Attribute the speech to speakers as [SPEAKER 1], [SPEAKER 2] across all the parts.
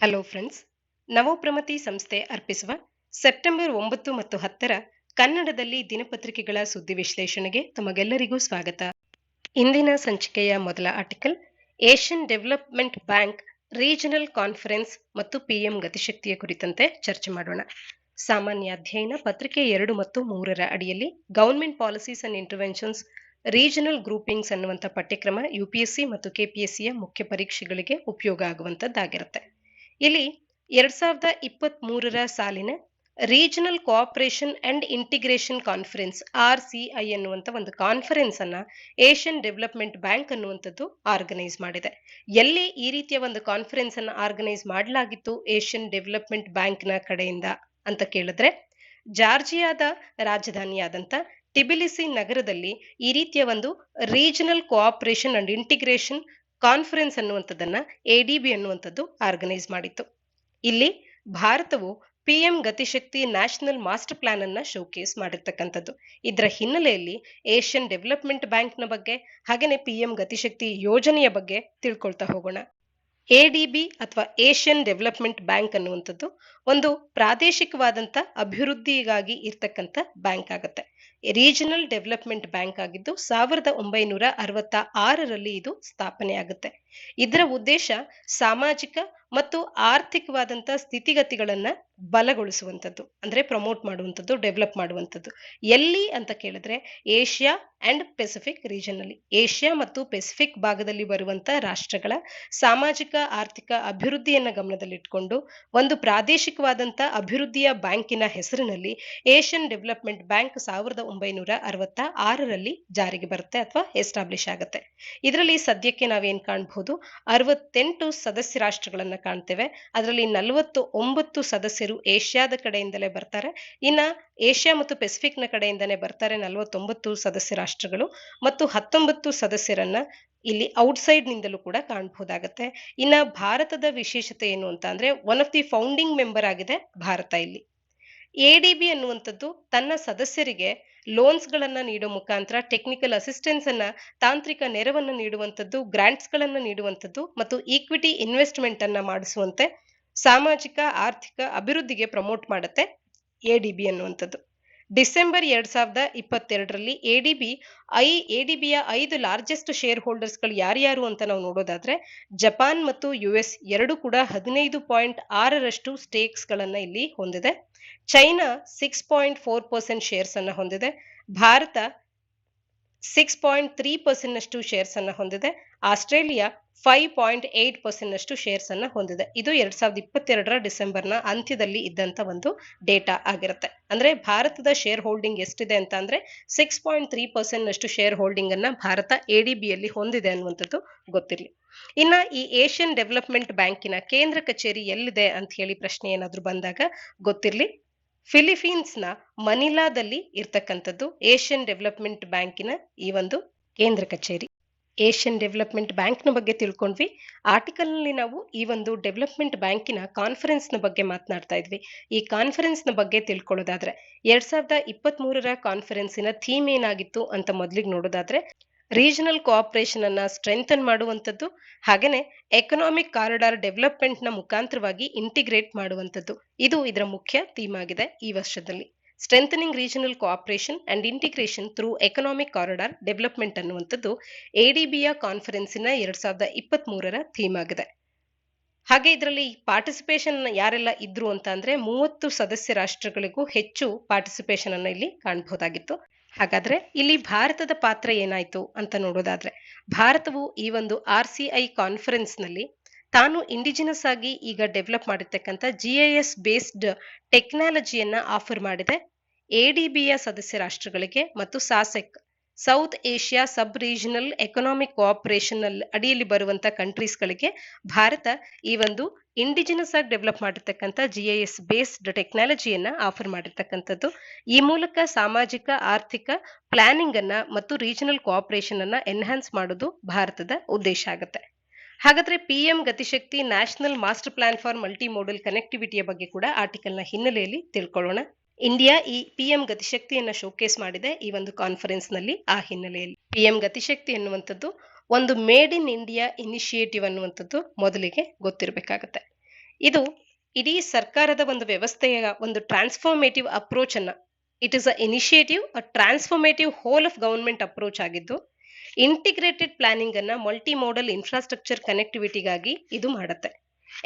[SPEAKER 1] Hello friends, ನವೋಪ್ರಮತಿ ಸಂಸ್ಥೆ ಅರ್ಪಿಸುವ September 9 ಮತ್ತು 10ರ ಕನ್ನಡದಲ್ಲಿ ದಿನಪತ್ರಿಕೆಗಳ ಸುದ್ದಿ ವಿಶ್ಲೇಷಣೆಗೆ ತಮಗೆಲ್ಲರಿಗೂ ಸ್ವಾಗತ. ಇಂದಿನ ಸಂಚಿಕೆಯ ಮೊದಲ article Asian development bank regional conference ಮತ್ತು ಪಿಎಂ ಗತಿಶಕ್ತಿಯ ಕುರಿತಂತೆ ಚರ್ಚೆ ಮಾಡೋಣ. ಸಾಮಾನ್ಯ ಅಧ್ಯಯನ ಪತ್ರಿಕೆ 2 ಮತ್ತು 3ರ ಅಡಿಯಲ್ಲಿ government policies and interventions regional groupings ಅನ್ನುವಂಥ ಪಠ್ಯಕ್ರಮ ಯುಪಿಎಸ್ಸಿ ಮತ್ತು ಕೆಪಿಎಸ್ಸಿಯ ಮುಖ್ಯ ಪರೀಕ್ಷೆಗಳಿಗೆ ಉಪಯೋಗ ಆಗುವಂಥದ್ದಾಗಿರುತ್ತೆ. ಇಲ್ಲಿ 2023ರ ಸಾಲಿನ regional cooperation and integration conference RCI ಅನ್ನುವಂಥ ಒಂದು ಕಾನ್ಫರೆನ್ಸ್ ಅನ್ನ ಏಷ್ಯನ್ ಡೆವಲಪ್ಮೆಂಟ್ ಬ್ಯಾಂಕ್ ಅನ್ನುವಂಥದ್ದು ಆರ್ಗನೈಸ್ ಮಾಡಿದೆ. ಎಲ್ಲಿ ಈ ರೀತಿಯ ಒಂದು ಕಾನ್ಫರೆನ್ಸ್ ಅನ್ನ ಆರ್ಗನೈಸ್ ಮಾಡಲಾಗಿತ್ತು ಏಷ್ಯನ್ ಡೆವಲಪ್ಮೆಂಟ್ ಬ್ಯಾಂಕ್ ನ ಕಡೆಯಿಂದ ಅಂತ ಕೇಳಿದ್ರೆ, ಜಾರ್ಜಿಯಾದ ರಾಜಧಾನಿಯಾದಂಥ ಟಿಬಿಲಿಸಿ ನಗರದಲ್ಲಿ ಈ ರೀತಿಯ ಒಂದು regional cooperation and integration conference ಅನ್ನುವಂಥದ್ದನ್ನ ADB ಅನ್ನುವಂಥದ್ದು ಆರ್ಗನೈಸ್ ಮಾಡಿತ್ತು. ಇಲ್ಲಿ ಭಾರತವು PM Gatishakti national master plan ಅನ್ನ ಶೋಕೇಸ್ ಮಾಡಿರ್ತಕ್ಕಂಥದ್ದು. ಇದರ ಹಿನ್ನೆಲೆಯಲ್ಲಿ ಏಷ್ಯನ್ ಡೆವಲಪ್ಮೆಂಟ್ ಬ್ಯಾಂಕ್ ನ ಬಗ್ಗೆ ಹಾಗೇನೆ ಪಿಎಂ ಗತಿಶಕ್ತಿ ಯೋಜನೆಯ ಬಗ್ಗೆ ತಿಳ್ಕೊಳ್ತಾ ಹೋಗೋಣ. ADB ಅಥವಾ ಏಷ್ಯನ್ ಡೆವಲಪ್ಮೆಂಟ್ ಬ್ಯಾಂಕ್ ಅನ್ನುವಂಥದ್ದು ಒಂದು ಪ್ರಾದೇಶಿಕವಾದಂಥ ಅಭಿವೃದ್ಧಿಗಾಗಿ ಇರ್ತಕ್ಕಂಥ ಬ್ಯಾಂಕ್ ಆಗುತ್ತೆ. ರೀಜನಲ್ ಡೆವಲಪ್ಮೆಂಟ್ ಬ್ಯಾಂಕ್ ಆಗಿದ್ದು 1966ರಲ್ಲಿ ಇದು ಸ್ಥಾಪನೆ ಆಗುತ್ತೆ. ಇದರ ಉದ್ದೇಶ ಸಾಮಾಜಿಕ ಮತ್ತು ಆರ್ಥಿಕವಾದಂಥ ಸ್ಥಿತಿಗತಿಗಳನ್ನ ಬಲಗೊಳಿಸುವಂಥದ್ದು, ಅಂದ್ರೆ ಪ್ರಮೋಟ್ ಮಾಡುವಂಥದ್ದು, ಡೆವಲಪ್ ಮಾಡುವಂಥದ್ದು. ಎಲ್ಲಿ ಅಂತ ಕೇಳಿದ್ರೆ ಏಷ್ಯಾ ಅಂಡ್ ಪೆಸಿಫಿಕ್ ರೀಜನ್ ಅಲ್ಲಿ, ಏಷ್ಯಾ ಮತ್ತು ಪೆಸಿಫಿಕ್ ಭಾಗದಲ್ಲಿ ಬರುವಂತ ರಾಷ್ಟ್ರಗಳ ಸಾಮಾಜಿಕ ಆರ್ಥಿಕ ಅಭಿವೃದ್ಧಿಯನ್ನ ಗಮನದಲ್ಲಿಟ್ಕೊಂಡು ಒಂದು ಪ್ರಾದೇಶಿಕವಾದಂತ ಅಭಿವೃದ್ಧಿಯ ಬ್ಯಾಂಕಿನ ಹೆಸರಿನಲ್ಲಿ ಏಷ್ಯನ್ ಡೆವಲಪ್ಮೆಂಟ್ ಬ್ಯಾಂಕ್ 1966ರಲ್ಲಿ ಜಾರಿಗೆ ಬರುತ್ತೆ ಅಥವಾ ಎಸ್ಟಾಬ್ಲಿಷ್ ಆಗುತ್ತೆ. ಇದರಲ್ಲಿ ಸದ್ಯಕ್ಕೆ ನಾವೇನ್ ಕಾಣಬಹುದು, 68 ಸದಸ್ಯ ರಾಷ್ಟ್ರಗಳನ್ನ ಕಾಣ್ತೇವೆ. ಅದರಲ್ಲಿ 49 ಸದಸ್ಯರು ಏಷ್ಯಾದ ಕಡೆಯಿಂದಲೇ ಬರ್ತಾರೆ. ಇನ್ನ ಏಷ್ಯಾ ಮತ್ತು ಪೆಸಿಫಿಕ್ ನ ಕಡೆಯಿಂದನೇ ಬರ್ತಾರೆ 49 ಸದಸ್ಯ ರಾಷ್ಟ್ರಗಳು, ಮತ್ತು 19 ಸದಸ್ಯರನ್ನ ಇಲ್ಲಿ ಔಟ್ಸೈಡ್ ನಿಂದಲೂ ಕೂಡ ಕಾಣಬಹುದಾಗತ್ತೆ. ಇನ್ನ ಭಾರತದ ವಿಶೇಷತೆ ಏನು ಅಂತ ಅಂದ್ರೆ, one of the founding member ಆಗಿದೆ ಭಾರತ. ಇಲ್ಲಿ ADB ಅನ್ನುವಂಥದ್ದು ತನ್ನ ಸದಸ್ಯರಿಗೆ ಲೋನ್ಸ್ ಗಳನ್ನ ನೀಡುವ ಮುಖಾಂತರ, ಟೆಕ್ನಿಕಲ್ ಅಸಿಸ್ಟೆನ್ಸ್ ಅನ್ನ, ತಾಂತ್ರಿಕ ನೆರವನ್ನು ನೀಡುವಂಥದ್ದು, ಗ್ರಾಂಟ್ಸ್ ಗಳನ್ನ ನೀಡುವಂಥದ್ದು ಮತ್ತು ಈಕ್ವಿಟಿ ಇನ್ವೆಸ್ಟ್ಮೆಂಟ್ ಅನ್ನ ಮಾಡಿಸುವಂತೆ ಸಾಮಾಜಿಕ ಆರ್ಥಿಕ ಅಭಿವೃದ್ಧಿಗೆ ಪ್ರಮೋಟ್ ಮಾಡುತ್ತೆ ADB ಅನ್ನುವಂಥದ್ದು. ಡಿಸೆಂಬರ್ 2022ರಲ್ಲಿ ADBಯ 5 ಲಾರ್ಜೆಸ್ಟ್ ಶೇರ್ ಹೋಲ್ಡರ್ಸ್ ಗಳು ಯಾರ್ಯಾರು ಅಂತ ನಾವು ನೋಡೋದಾದ್ರೆ, ಜಪಾನ್ ಮತ್ತು US ಎರಡು ಕೂಡ 15.6ರಷ್ಟು ಸ್ಟೇಕ್ಸ್ ಗಳನ್ನ ಇಲ್ಲಿ ಹೊಂದಿದೆ. ಚೈನಾ 6.4% ಶೇರ್ಸ್ ಅನ್ನ ಹೊಂದಿದೆ. ಭಾರತ 6.3% ನಷ್ಟು ಶೇರ್ಸ್ ಅನ್ನ ಹೊಂದಿದೆ. ಆಸ್ಟ್ರೇಲಿಯಾ 5.8% ನಷ್ಟು ಶೇರ್ಸ್ ಅನ್ನ ಹೊಂದಿದೆ. ಇದು 2022ರ ಡಿಸೆಂಬರ್ನ ಅಂತ್ಯದಲ್ಲಿ ಇದ್ದಂತ ಒಂದು ಡೇಟಾ ಆಗಿರುತ್ತೆ. ಅಂದ್ರೆ ಭಾರತದ ಶೇರ್ ಹೋಲ್ಡಿಂಗ್ ಎಷ್ಟಿದೆ ಅಂತ ಅಂದ್ರೆ 6.3% ನಷ್ಟು ಶೇರ್ ಹೋಲ್ಡಿಂಗ್ ಅನ್ನ ಭಾರತ ADBಯಲ್ಲಿ ಹೊಂದಿದೆ ಅನ್ನುವಂಥದ್ದು ಗೊತ್ತಿರಲಿ. ಇನ್ನ ಈ ಏಷ್ಯನ್ ಡೆವಲಪ್ಮೆಂಟ್ ಬ್ಯಾಂಕಿನ ಕೇಂದ್ರ ಕಚೇರಿ ಎಲ್ಲಿದೆ ಅಂತ ಹೇಳಿ ಪ್ರಶ್ನೆ ಏನಾದ್ರೂ ಬಂದಾಗ ಗೊತ್ತಿರಲಿ, ಫಿಲಿಪೀನ್ಸ್ ನ ಮನಿಲಾದಲ್ಲಿ ಇರ್ತಕ್ಕಂಥದ್ದು ಏಷ್ಯನ್ ಡೆವಲಪ್ಮೆಂಟ್ ಬ್ಯಾಂಕಿನ ಈ ಒಂದು ಕೇಂದ್ರ ಕಚೇರಿ. ಏಷ್ಯನ್ ಡೆವಲಪ್ಮೆಂಟ್ ಬ್ಯಾಂಕ್ ನ ಬಗ್ಗೆ ತಿಳ್ಕೊಂಡ್ವಿ. ಆರ್ಟಿಕಲ್ ನಲ್ಲಿ ನಾವು ಈ ಒಂದು ಡೆವಲಪ್ಮೆಂಟ್ ಬ್ಯಾಂಕಿನ ಕಾನ್ಫರೆನ್ಸ್ ನ ಬಗ್ಗೆ ಮಾತನಾಡ್ತಾ ಇದ್ವಿ. ಈ ಕಾನ್ಫರೆನ್ಸ್ ನ ಬಗ್ಗೆ ತಿಳ್ಕೊಳ್ಳೋದಾದ್ರೆ, 2023ರ ಕಾನ್ಫರೆನ್ಸಿನ ಥೀಮ್ ಏನಾಗಿತ್ತು ಅಂತ ಮೊದಲಿಗೆ ನೋಡೋದಾದ್ರೆ, ರೀಜನಲ್ ಕೋಆಪರೇಷನ್ ಅನ್ನ ಸ್ಟ್ರೆಂಥನ್ ಮಾಡುವಂಥದ್ದು, ಹಾಗೇನೆ ಎಕನಾಮಿಕ್ ಕಾರಿಡಾರ್ ಡೆವಲಪ್ಮೆಂಟ್ ನ ಮುಖಾಂತರವಾಗಿ ಇಂಟಿಗ್ರೇಟ್ ಮಾಡುವಂಥದ್ದು. ಇದು ಇದರ ಮುಖ್ಯ ಥೀಮ್ ಆಗಿದೆ ಈ ವರ್ಷದಲ್ಲಿ. Strengthening regional cooperation and integration through economic corridor development ಅನ್ನುವಂಥದ್ದು ADBಯ ಕಾನ್ಫರೆನ್ಸಿನ 2023ರ ಥೀಮ್ ಆಗಿದೆ. ಹಾಗೆ ಇದರಲ್ಲಿ ಪಾರ್ಟಿಸಿಪೇಷನ್ ಯಾರೆಲ್ಲ ಇದ್ರು ಅಂತ ಅಂದ್ರೆ 30 ಸದಸ್ಯ ರಾಷ್ಟ್ರಗಳಿಗೂ ಹೆಚ್ಚು ಪಾರ್ಟಿಸಿಪೇಷನ್ ಅನ್ನ ಇಲ್ಲಿ ಕಾಣಬಹುದಾಗಿತ್ತು. ಹಾಗಾದ್ರೆ ಇಲ್ಲಿ ಭಾರತದ ಪಾತ್ರ ಏನಾಯ್ತು ಅಂತ ನೋಡೋದಾದ್ರೆ, ಭಾರತವು ಈ ಒಂದು RCI ಕಾನ್ಫರೆನ್ಸ್ ನಲ್ಲಿ ತಾನು ಇಂಡಿಜಿನಸ್ ಆಗಿ ಈಗ ಡೆವಲಪ್ ಮಾಡಿರ್ತಕ್ಕಂಥ GIS ಬೇಸ್ಡ್ ಟೆಕ್ನಾಲಜಿಯನ್ನ ಆಫರ್ ಮಾಡಿದೆ ADBಯ ಸದಸ್ಯ ರಾಷ್ಟ್ರಗಳಿಗೆ ಮತ್ತು ಸಾಸೆಕ್ ಸೌತ್ ಏಷ್ಯಾ ಸಬ್ ರೀಜನಲ್ ಎಕನಾಮಿಕ್ ಕೋಆಪರೇಷನ್ ಅಡಿಯಲ್ಲಿ ಬರುವಂತ ಕಂಟ್ರೀಸ್ ಗಳಿಗೆ ಭಾರತ ಈ ಒಂದು ಇಂಡಿಜಿನಸ್ ಆಗಿ ಡೆವಲಪ್ ಮಾಡಿರ್ತಕ್ಕಂಥ GIS ಬೇಸ್ಡ್ ಟೆಕ್ನಾಲಜಿಯನ್ನ ಆಫರ್ ಮಾಡಿರ್ತಕ್ಕಂಥದ್ದು. ಈ ಮೂಲಕ ಸಾಮಾಜಿಕ ಆರ್ಥಿಕ ಪ್ಲಾನಿಂಗ್ ಅನ್ನ ಮತ್ತು ರೀಜನಲ್ ಕೋಆಪರೇಷನ್ ಅನ್ನ ಎನ್ಹಾನ್ಸ್ ಮಾಡೋದು ಭಾರತದ ಉದ್ದೇಶ ಆಗುತ್ತೆ. ಹಾಗಾದ್ರೆ PM Gatishakti national master plan for multi modal ಕನೆಕ್ಟಿವಿಟಿಯ ಬಗ್ಗೆ ಕೂಡ ಆರ್ಟಿಕಲ್ ನ ಹಿನ್ನೆಲೆಯಲ್ಲಿ ತಿಳ್ಕೊಳ್ಳೋಣ. ಇಂಡಿಯಾ ಈ ಪಿಎಂ ಗತಿಶಕ್ತಿಯನ್ನ ಶೋಕೇಸ್ ಮಾಡಿದೆ ಈ ಒಂದು ಕಾನ್ಫರೆನ್ಸ್ ನಲ್ಲಿ. ಆ ಹಿನ್ನೆಲೆಯಲ್ಲಿ ಪಿಎಂ ಗತಿಶಕ್ತಿ ಎನ್ನುವಂಥದ್ದು ಒಂದು ಮೇಡ್ ಇನ್ ಇಂಡಿಯಾ ಇನಿಷಿಯೇಟಿವ್ ಅನ್ನುವಂಥದ್ದು ಮೊದಲಿಗೆ ಗೊತ್ತಿರಬೇಕಾಗತ್ತೆ. ಇದು ಇಡೀ ಸರ್ಕಾರದ ಒಂದು ವ್ಯವಸ್ಥೆಯ ಒಂದು ಟ್ರಾನ್ಸ್ಫಾರ್ಮೇಟಿವ್ ಅಪ್ರೋಚ್ ಅನ್ನ, it is a initiative a transformative hole of government approach ಆಗಿದ್ದು ಇಂಟಿಗ್ರೇಟೆಡ್ ಪ್ಲಾನಿಂಗ್ ಅನ್ನ ಮಲ್ಟಿ ಮೋಡಲ್ ಇನ್ಫ್ರಾಸ್ಟ್ರಕ್ಚರ್ ಕನೆಕ್ಟಿವಿಟಿಗಾಗಿ ಇದು ಮಾಡುತ್ತೆ.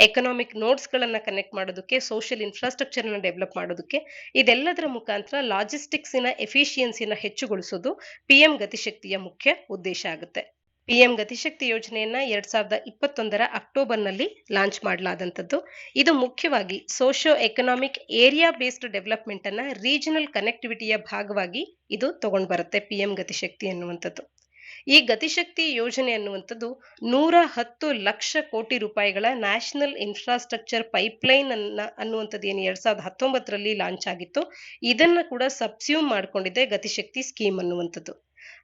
[SPEAKER 1] ಎಕನಾಮಿಕ್ ನೋಡ್ಸ್ ಗಳನ್ನ ಕನೆಕ್ಟ್ ಮಾಡೋದಕ್ಕೆ, ಸೋಷಿಯಲ್ ಇನ್ಫ್ರಾಸ್ಟ್ರಕ್ಚರ್ ಅನ್ನ ಡೆವಲಪ್ ಮಾಡೋದಕ್ಕೆ, ಇದೆಲ್ಲದರ ಮುಖಾಂತರ ಲಾಜಿಸ್ಟಿಕ್ಸಿನ ಎಫಿಷಿಯನ್ಸಿನ ಹೆಚ್ಚುಗೊಳಿಸೋದು ಪಿಎಂ ಗತಿಶಕ್ತಿಯ ಮುಖ್ಯ ಉದ್ದೇಶ ಆಗುತ್ತೆ. ಪಿಎಂ ಗತಿಶಕ್ತಿ ಯೋಜನೆಯನ್ನ 2021ರ ಅಕ್ಟೋಬರ್ನಲ್ಲಿ ಲಾಂಚ್ ಮಾಡಲಾದಂಥದ್ದು. ಇದು ಮುಖ್ಯವಾಗಿ socio economic area based development ಅನ್ನ ರೀಜನಲ್ ಕನೆಕ್ಟಿವಿಟಿಯ ಭಾಗವಾಗಿ ಇದು ತಗೊಂಡ್ ಬರುತ್ತೆ ಪಿಎಂ ಗತಿಶಕ್ತಿ ಅನ್ನುವಂಥದ್ದು. ಈ ಗತಿಶಕ್ತಿ ಯೋಜನೆ ಅನ್ನುವಂಥದ್ದು 110 ಲಕ್ಷ ಕೋಟಿ ರೂಪಾಯಿಗಳ ನ್ಯಾಷನಲ್ ಇನ್ಫ್ರಾಸ್ಟ್ರಕ್ಚರ್ ಪೈಪ್ಲೈನ್ ಅನ್ನುವಂಥದ್ದು ಏನು 2019ರಲ್ಲಿ ಲಾಂಚ್ ಆಗಿತ್ತು, ಇದನ್ನ ಕೂಡ ಸಬ್ಸ್ಯೂಮ್ ಮಾಡ್ಕೊಂಡಿದೆ ಗತಿಶಕ್ತಿ ಸ್ಕೀಮ್ ಅನ್ನುವಂಥದ್ದು.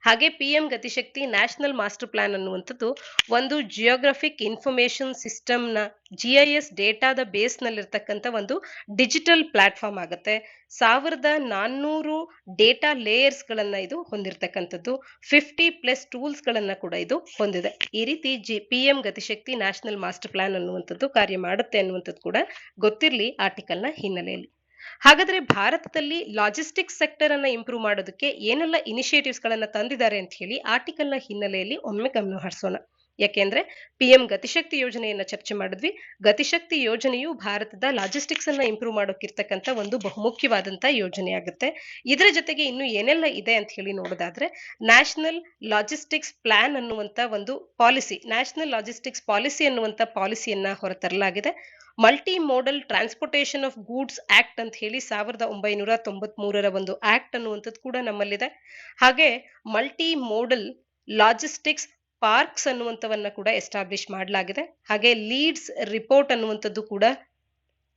[SPEAKER 1] ಹಾಗೆ PM Gatishakti national master plan ಅನ್ನುವಂಥದ್ದು ಒಂದು ಜಿಯೋಗ್ರಫಿಕ್ ಇನ್ಫಾರ್ಮೇಶನ್ ಸಿಸ್ಟಮ್ ನ GIS ಡೇಟಾದ ಬೇಸ್ ನಲ್ಲಿರ್ತಕ್ಕಂಥ ಒಂದು ಡಿಜಿಟಲ್ ಪ್ಲಾಟ್ಫಾರ್ಮ್ ಆಗುತ್ತೆ. 1400 ಡೇಟಾ ಲೇಯರ್ಸ್ ಗಳನ್ನ ಇದು ಹೊಂದಿರತಕ್ಕಂಥದ್ದು. 50+ ಟೂಲ್ಸ್ ಗಳನ್ನ ಕೂಡ ಇದು ಹೊಂದಿದೆ. ಈ ರೀತಿ PM Gatishakti national master plan ಅನ್ನುವಂಥದ್ದು ಕಾರ್ಯ ಮಾಡುತ್ತೆ ಅನ್ನುವಂಥದ್ದು ಕೂಡ ಗೊತ್ತಿರಲಿ ಆರ್ಟಿಕಲ್ ನ ಹಿನ್ನೆಲೆಯಲ್ಲಿ. ಹಾಗಾದ್ರೆ ಭಾರತದಲ್ಲಿ ಲಾಜಿಸ್ಟಿಕ್ಸ್ ಸೆಕ್ಟರ್ ಅನ್ನ ಇಂಪ್ರೂವ್ ಮಾಡೋದಕ್ಕೆ ಏನೆಲ್ಲ ಇನಿಷಿಯೇಟಿವ್ಸ್ ಗಳನ್ನ ತಂದಿದ್ದಾರೆ ಅಂತ ಹೇಳಿ ಆರ್ಟಿಕಲ್ ನ ಹಿನ್ನೆಲೆಯಲ್ಲಿ ಒಮ್ಮೆ ಗಮನ ಹರಿಸೋಣ. ಯಾಕೆಂದ್ರೆ ಪಿಎಂ ಗತಿಶಕ್ತಿ ಯೋಜನೆಯನ್ನ ಚರ್ಚೆ ಮಾಡಿದ್ವಿ. ಗತಿಶಕ್ತಿ ಯೋಜನೆಯು ಭಾರತದ ಲಾಜಿಸ್ಟಿಕ್ಸ್ ಅನ್ನ ಇಂಪ್ರೂವ್ ಮಾಡೋಕ್ಕಿರ್ತಕ್ಕಂಥ ಒಂದು ಬಹುಮುಖ್ಯವಾದಂತಹ ಯೋಜನೆ ಆಗುತ್ತೆ. ಇದರ ಜೊತೆಗೆ ಇನ್ನು ಏನೆಲ್ಲ ಇದೆ ಅಂತ ಹೇಳಿ ನೋಡೋದಾದ್ರೆ ನ್ಯಾಷನಲ್ ಲಾಜಿಸ್ಟಿಕ್ಸ್ ಪ್ಲಾನ್ ಅನ್ನುವಂತ ಒಂದು ಪಾಲಿಸಿ, ನ್ಯಾಷನಲ್ ಲಾಜಿಸ್ಟಿಕ್ಸ್ ಪಾಲಿಸಿ ಅನ್ನುವಂತ ಪಾಲಿಸಿಯನ್ನ ಹೊರತರಲಾಗಿದೆ. Multi modal transportation of goods act ಅಂತ ಹೇಳಿ 1993ರ ಒಂದು ಆಕ್ಟ್ ಅನ್ನುವಂಥದ್ದು ಕೂಡ ನಮ್ಮಲ್ಲಿದೆ. ಹಾಗೆ ಮಲ್ಟಿ ಮೋಡಲ್ ಲಾಜಿಸ್ಟಿಕ್ಸ್ ಪಾರ್ಕ್ಸ್ ಅನ್ನುವಂಥವನ್ನ ಕೂಡ ಎಸ್ಟಾಬ್ಲಿಷ್ ಮಾಡಲಾಗಿದೆ. ಹಾಗೆ ಲೀಡ್ಸ್ ರಿಪೋರ್ಟ್ ಅನ್ನುವಂಥದ್ದು ಕೂಡ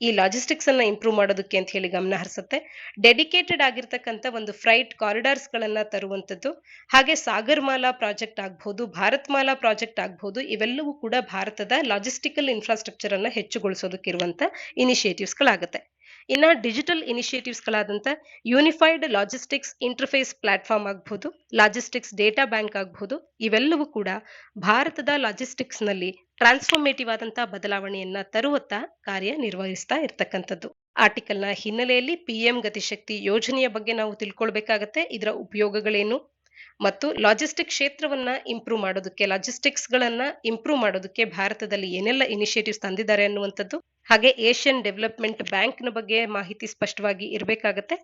[SPEAKER 1] ಈ ಲಾಜಿಸ್ಟಿಕ್ಸ್ ಅನ್ನ ಇಂಪ್ರೂವ್ ಮಾಡೋದಕ್ಕೆ ಅಂತ ಹೇಳಿ ಗಮನ ಹರಿಸುತ್ತೆ. ಡೆಡಿಕೇಟೆಡ್ ಆಗಿರ್ತಕ್ಕಂಥ ಒಂದು ಫ್ರೈಟ್ ಕಾರಿಡಾರ್ಸ್ ಗಳನ್ನ ತರುವಂಥದ್ದು, ಹಾಗೆ ಸಾಗರ್ಮಾಲಾ ಪ್ರಾಜೆಕ್ಟ್ ಆಗ್ಬಹುದು, ಭಾರತ್ ಮಾಲಾ ಪ್ರಾಜೆಕ್ಟ್ ಆಗ್ಬಹುದು, ಇವೆಲ್ಲವೂ ಕೂಡ ಭಾರತದ ಲಾಜಿಸ್ಟಿಕಲ್ ಇನ್ಫ್ರಾಸ್ಟ್ರಕ್ಚರ್ ಅನ್ನ ಹೆಚ್ಚುಗೊಳಿಸೋದಕ್ಕಿರುವಂತ ಇನಿಷಿಯೇಟಿವ್ಸ್ ಗಳಾಗುತ್ತೆ. ಇನ್ನ ಡಿಜಿಟಲ್ ಇನಿಷಿಯೇಟಿವ್ಸ್ ಗಳಾದಂತ ಯೂನಿಫೈಡ್ ಲಾಜಿಸ್ಟಿಕ್ಸ್ ಇಂಟರ್ಫೇಸ್ ಪ್ಲಾಟ್ಫಾರ್ಮ್ ಆಗಬಹುದು, ಲಾಜಿಸ್ಟಿಕ್ಸ್ ಡೇಟಾ ಬ್ಯಾಂಕ್ ಆಗಬಹುದು, ಇವೆಲ್ಲವೂ ಕೂಡ ಭಾರತದ ಲಾಜಿಸ್ಟಿಕ್ಸ್ ನಲ್ಲಿ ಟ್ರಾನ್ಸ್ಫಾರ್ಮೇಟಿವ್ ಆದಂತಹ ಬದಲಾವಣೆಯನ್ನ ತರುವತ್ತ ಕಾರ್ಯನಿರ್ವಹಿಸ್ತಾ ಇರ್ತಕ್ಕಂಥದ್ದು. ಆರ್ಟಿಕಲ್ ನ ಹಿನ್ನೆಲೆಯಲ್ಲಿ ಪಿಎಂ ಗತಿಶಕ್ತಿ ಯೋಜನೆಯ ಬಗ್ಗೆ ನಾವು ತಿಳ್ಕೊಳ್ಬೇಕಾಗತ್ತೆ. ಇದರ ಉಪಯೋಗಗಳೇನು ಮತ್ತು ಲಾಜಿಸ್ಟಿಕ್ ಕ್ಷೇತ್ರವನ್ನ ಇಂಪ್ರೂವ್ ಮಾಡೋದಕ್ಕೆ, ಲಾಜಿಸ್ಟಿಕ್ಸ್ ಗಳನ್ನ ಇಂಪ್ರೂವ್ ಮಾಡೋದಕ್ಕೆ ಭಾರತದಲ್ಲಿ ಏನೆಲ್ಲ ಇನಿಷಿಯೇಟಿವ್ಸ್ ತಂದಿದ್ದಾರೆ ಅನ್ನುವಂಥದ್ದು, ಹಾಗೆ ಏಷ್ಯನ್ ಡೆವಲಪ್ಮೆಂಟ್ ಬ್ಯಾಂಕ್ ನ ಬಗ್ಗೆ ಮಾಹಿತಿ ಸ್ಪಷ್ಟವಾಗಿ ಇರಬೇಕಾಗತ್ತೆ.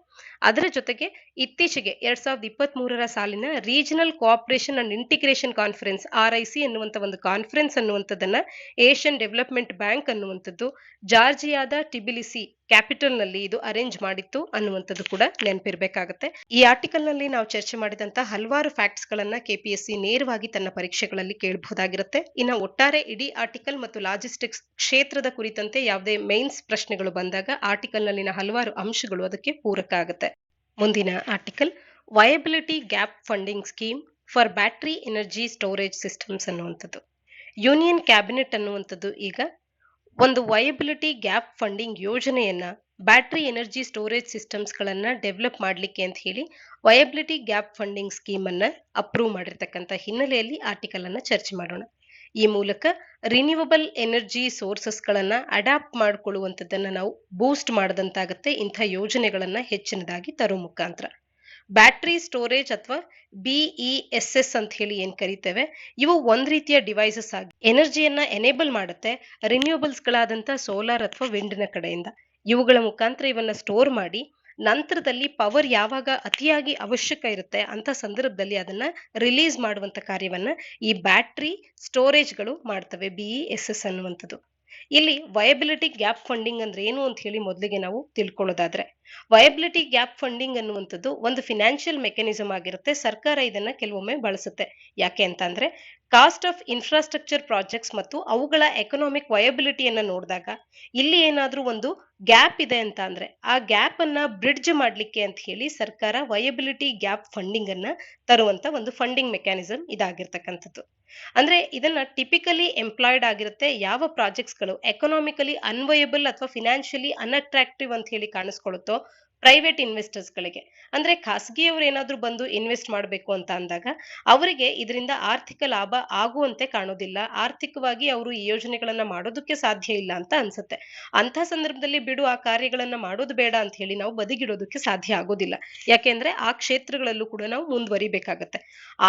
[SPEAKER 1] ಅದರ ಜೊತೆಗೆ ಇತ್ತೀಚೆಗೆ 2023ರ ಸಾಲಿನ regional cooperation and integration conference RIC ಎನ್ನುವಂತ ಒಂದು ಕಾನ್ಫರೆನ್ಸ್ ಅನ್ನುವಂಥದ್ದನ್ನ ಏಷ್ಯನ್ ಡೆವಲಪ್ಮೆಂಟ್ ಬ್ಯಾಂಕ್ ಅನ್ನುವಂಥದ್ದು ಜಾರ್ಜಿಯಾದ ಟಿಬಿಲಿಸಿ ಕ್ಯಾಪಿಟಲ್ ನಲ್ಲಿ ಇದು ಅರೇಂಜ್ ಮಾಡಿತ್ತು ಅನ್ನುವಂಥದ್ದು ಕೂಡ ನೆನಪಿರ್ಬೇಕಾಗತ್ತೆ. ಈ ಆರ್ಟಿಕಲ್ ನಲ್ಲಿ ನಾವು ಚರ್ಚೆ ಮಾಡಿದಂತಹ ಹಲವಾರು ಫ್ಯಾಕ್ಟ್ಸ್ ಗಳನ್ನ KPSC ನೇರವಾಗಿ ತನ್ನ ಪರೀಕ್ಷೆಗಳಲ್ಲಿ ಕೇಳಬಹುದಾಗಿರುತ್ತೆ. ಇನ್ನು ಒಟ್ಟಾರೆ ಇಡೀ ಆರ್ಟಿಕಲ್ ಮತ್ತು ಲಾಜಿಸ್ಟಿಕ್ಸ್ ಕ್ಷೇತ್ರದ ಕುರಿತಂತೆ ಯಾವುದೇ ಮೈನ್ಸ್ ಪ್ರಶ್ನೆಗಳು ಬಂದಾಗ ಆರ್ಟಿಕಲ್ ನಲ್ಲಿನ ಹಲವಾರು ಅಂಶಗಳು ಅದಕ್ಕೆ ಪೂರಕ ಆಗುತ್ತೆ. ಮುಂದಿನ article viability gap funding scheme for battery energy storage systems ಅನ್ನುವಂಥದ್ದು. ಯೂನಿಯನ್ ಕ್ಯಾಬಿನೆಟ್ ಅನ್ನುವಂಥದ್ದು ಈಗ ಒಂದು ವಯಬಿಲಿಟಿ ಗ್ಯಾಪ್ ಫಂಡಿಂಗ್ ಯೋಜನೆಯನ್ನ ಬ್ಯಾಟರಿ ಎನರ್ಜಿ ಸ್ಟೋರೇಜ್ ಸಿಸ್ಟಮ್ಸ್ ಗಳನ್ನ ಡೆವಲಪ್ ಮಾಡ್ಲಿಕ್ಕೆ ಅಂತ ಹೇಳಿ ವಯಬಿಲಿಟಿ ಗ್ಯಾಪ್ ಫಂಡಿಂಗ್ ಸ್ಕೀಮ್ ಅನ್ನ ಅಪ್ರೂವ್ ಮಾಡಿರ್ತಕ್ಕಂಥ ಹಿನ್ನೆಲೆಯಲ್ಲಿ ಆರ್ಟಿಕಲ್ ಅನ್ನ ಚರ್ಚೆ ಮಾಡೋಣ. ಈ ಮೂಲಕ ರಿನ್ಯೂವಬಲ್ ಎನರ್ಜಿ ಸೋರ್ಸಸ್ ಗಳನ್ನ ಅಡಾಪ್ಟ್ ಮಾಡಿಕೊಳ್ಳುವಂಥದ್ದನ್ನ ನಾವು ಬೂಸ್ಟ್ ಮಾಡದಂತಾಗತ್ತೆ ಇಂಥ ಯೋಜನೆಗಳನ್ನ ಹೆಚ್ಚಿನದಾಗಿ ತರೋ ಮುಖಾಂತರ. ಬ್ಯಾಟರಿ ಸ್ಟೋರೇಜ್ ಅಥವಾ BESS ಅಂತ ಹೇಳಿ ಏನ್ ಕರಿತೇವೆ, ಇವು ಒಂದ್ ರೀತಿಯ ಡಿವೈಸಸ್ ಆಗಿ ಎನರ್ಜಿಯನ್ನ ಎನೇಬಲ್ ಮಾಡುತ್ತೆ ರಿನ್ಯೂವಬಲ್ಸ್ ಗಳಾದಂತ ಸೋಲಾರ್ ಅಥವಾ ವಿಂಡ್ ನ ಕಡೆಯಿಂದ. ಇವುಗಳ ಮುಖಾಂತರ ಇವನ್ನ ಸ್ಟೋರ್ ಮಾಡಿ ನಂತರದಲ್ಲಿ ಪವರ್ ಯಾವಾಗ ಅತಿಯಾಗಿ ಅವಶ್ಯಕ ಇರುತ್ತೆ ಅಂತ ಸಂದರ್ಭದಲ್ಲಿ ಅದನ್ನ ರಿಲೀಸ್ ಮಾಡುವಂತ ಕಾರ್ಯವನ್ನ ಈ ಬ್ಯಾಟರಿ ಸ್ಟೋರೇಜ್ ಗಳು ಮಾಡ್ತವೆ, BESS ಅನ್ನುವಂಥದ್ದು. ಇಲ್ಲಿ ವಯಬಿಲಿಟಿ ಗ್ಯಾಪ್ ಫಂಡಿಂಗ್ ಅಂದ್ರೆ ಏನು ಅಂತ ಹೇಳಿ ಮೊದಲಿಗೆ ನಾವು ತಿಳ್ಕೊಳ್ಳೋದಾದ್ರೆ, ವಯಬಿಲಿಟಿ ಗ್ಯಾಪ್ ಫಂಡಿಂಗ್ ಅನ್ನುವಂಥದ್ದು ಒಂದು ಫಿನಾನ್ಷಿಯಲ್ ಮೆಕ್ಯಾನಿಸಮ್ ಆಗಿರುತ್ತೆ. ಸರ್ಕಾರ ಇದನ್ನ ಕೆಲವೊಮ್ಮೆ ಬಳಸುತ್ತೆ. ಯಾಕೆ ಅಂತ ಅಂದ್ರೆ ಕಾಸ್ಟ್ ಆಫ್ ಇನ್ಫ್ರಾಸ್ಟ್ರಕ್ಚರ್ ಪ್ರಾಜೆಕ್ಟ್ಸ್ ಮತ್ತು ಅವುಗಳ ಎಕನಾಮಿಕ್ ವಯಬಿಲಿಟಿಯನ್ನ ನೋಡಿದಾಗ ಇಲ್ಲಿ ಏನಾದ್ರೂ ಒಂದು ಗ್ಯಾಪ್ ಇದೆ ಅಂತ ಅಂದ್ರೆ ಆ ಗ್ಯಾಪ್ ಅನ್ನ ಬ್ರಿಡ್ಜ್ ಮಾಡ್ಲಿಕ್ಕೆ ಅಂತ ಹೇಳಿ ಸರ್ಕಾರ ವಯಬಿಲಿಟಿ ಗ್ಯಾಪ್ ಫಂಡಿಂಗ್ ಅನ್ನ ತರುವಂತ ಒಂದು ಫಂಡಿಂಗ್ ಮೆಕ್ಯಾನಿಸಮ್ ಇದಾಗಿರ್ತಕ್ಕಂಥದ್ದು. ಅಂದ್ರೆ ಇದನ್ನ ಟಿಪಿಕಲಿ ಎಂಪ್ಲಾಯ್ಡ್ ಆಗಿರುತ್ತೆ ಯಾವ ಪ್ರಾಜೆಕ್ಟ್ಸ್ ಗಳು ಎಕನಾಮಿಕಲಿ ಅನ್ವಯಬಲ್ ಅಥವಾ ಫಿನಾನ್ಷಿಯಲಿ ಅನ್ಅಟ್ರಾಕ್ಟಿವ್ ಅಂತ ಹೇಳಿ ಕಾಣಿಸ್ಕೊಳ್ಳುತ್ತೋ ಪ್ರೈವೇಟ್ ಇನ್ವೆಸ್ಟರ್ಸ್ಗಳಿಗೆ. ಅಂದ್ರೆ ಖಾಸಗಿಯವರು ಏನಾದ್ರೂ ಬಂದು ಇನ್ವೆಸ್ಟ್ ಮಾಡಬೇಕು ಅಂತ ಅಂದಾಗ ಅವರಿಗೆ ಇದರಿಂದ ಆರ್ಥಿಕ ಲಾಭ ಆಗುವಂತೆ ಕಾಣೋದಿಲ್ಲ. ಆರ್ಥಿಕವಾಗಿ ಅವರು ಈ ಯೋಜನೆಗಳನ್ನ ಮಾಡೋದಕ್ಕೆ ಸಾಧ್ಯ ಇಲ್ಲ ಅಂತ ಅನ್ಸುತ್ತೆ. ಅಂತ ಸಂದರ್ಭದಲ್ಲಿ ಬಿಡು ಆ ಕಾರ್ಯಗಳನ್ನ ಮಾಡೋದು ಬೇಡ ಅಂತ ಹೇಳಿ ನಾವು ಬದಿಗಿಡೋದಕ್ಕೆ ಸಾಧ್ಯ ಆಗೋದಿಲ್ಲ. ಯಾಕೆಂದ್ರೆ ಆ ಕ್ಷೇತ್ರಗಳಲ್ಲೂ ಕೂಡ ನಾವು ಮುಂದುವರಿಬೇಕಾಗತ್ತೆ.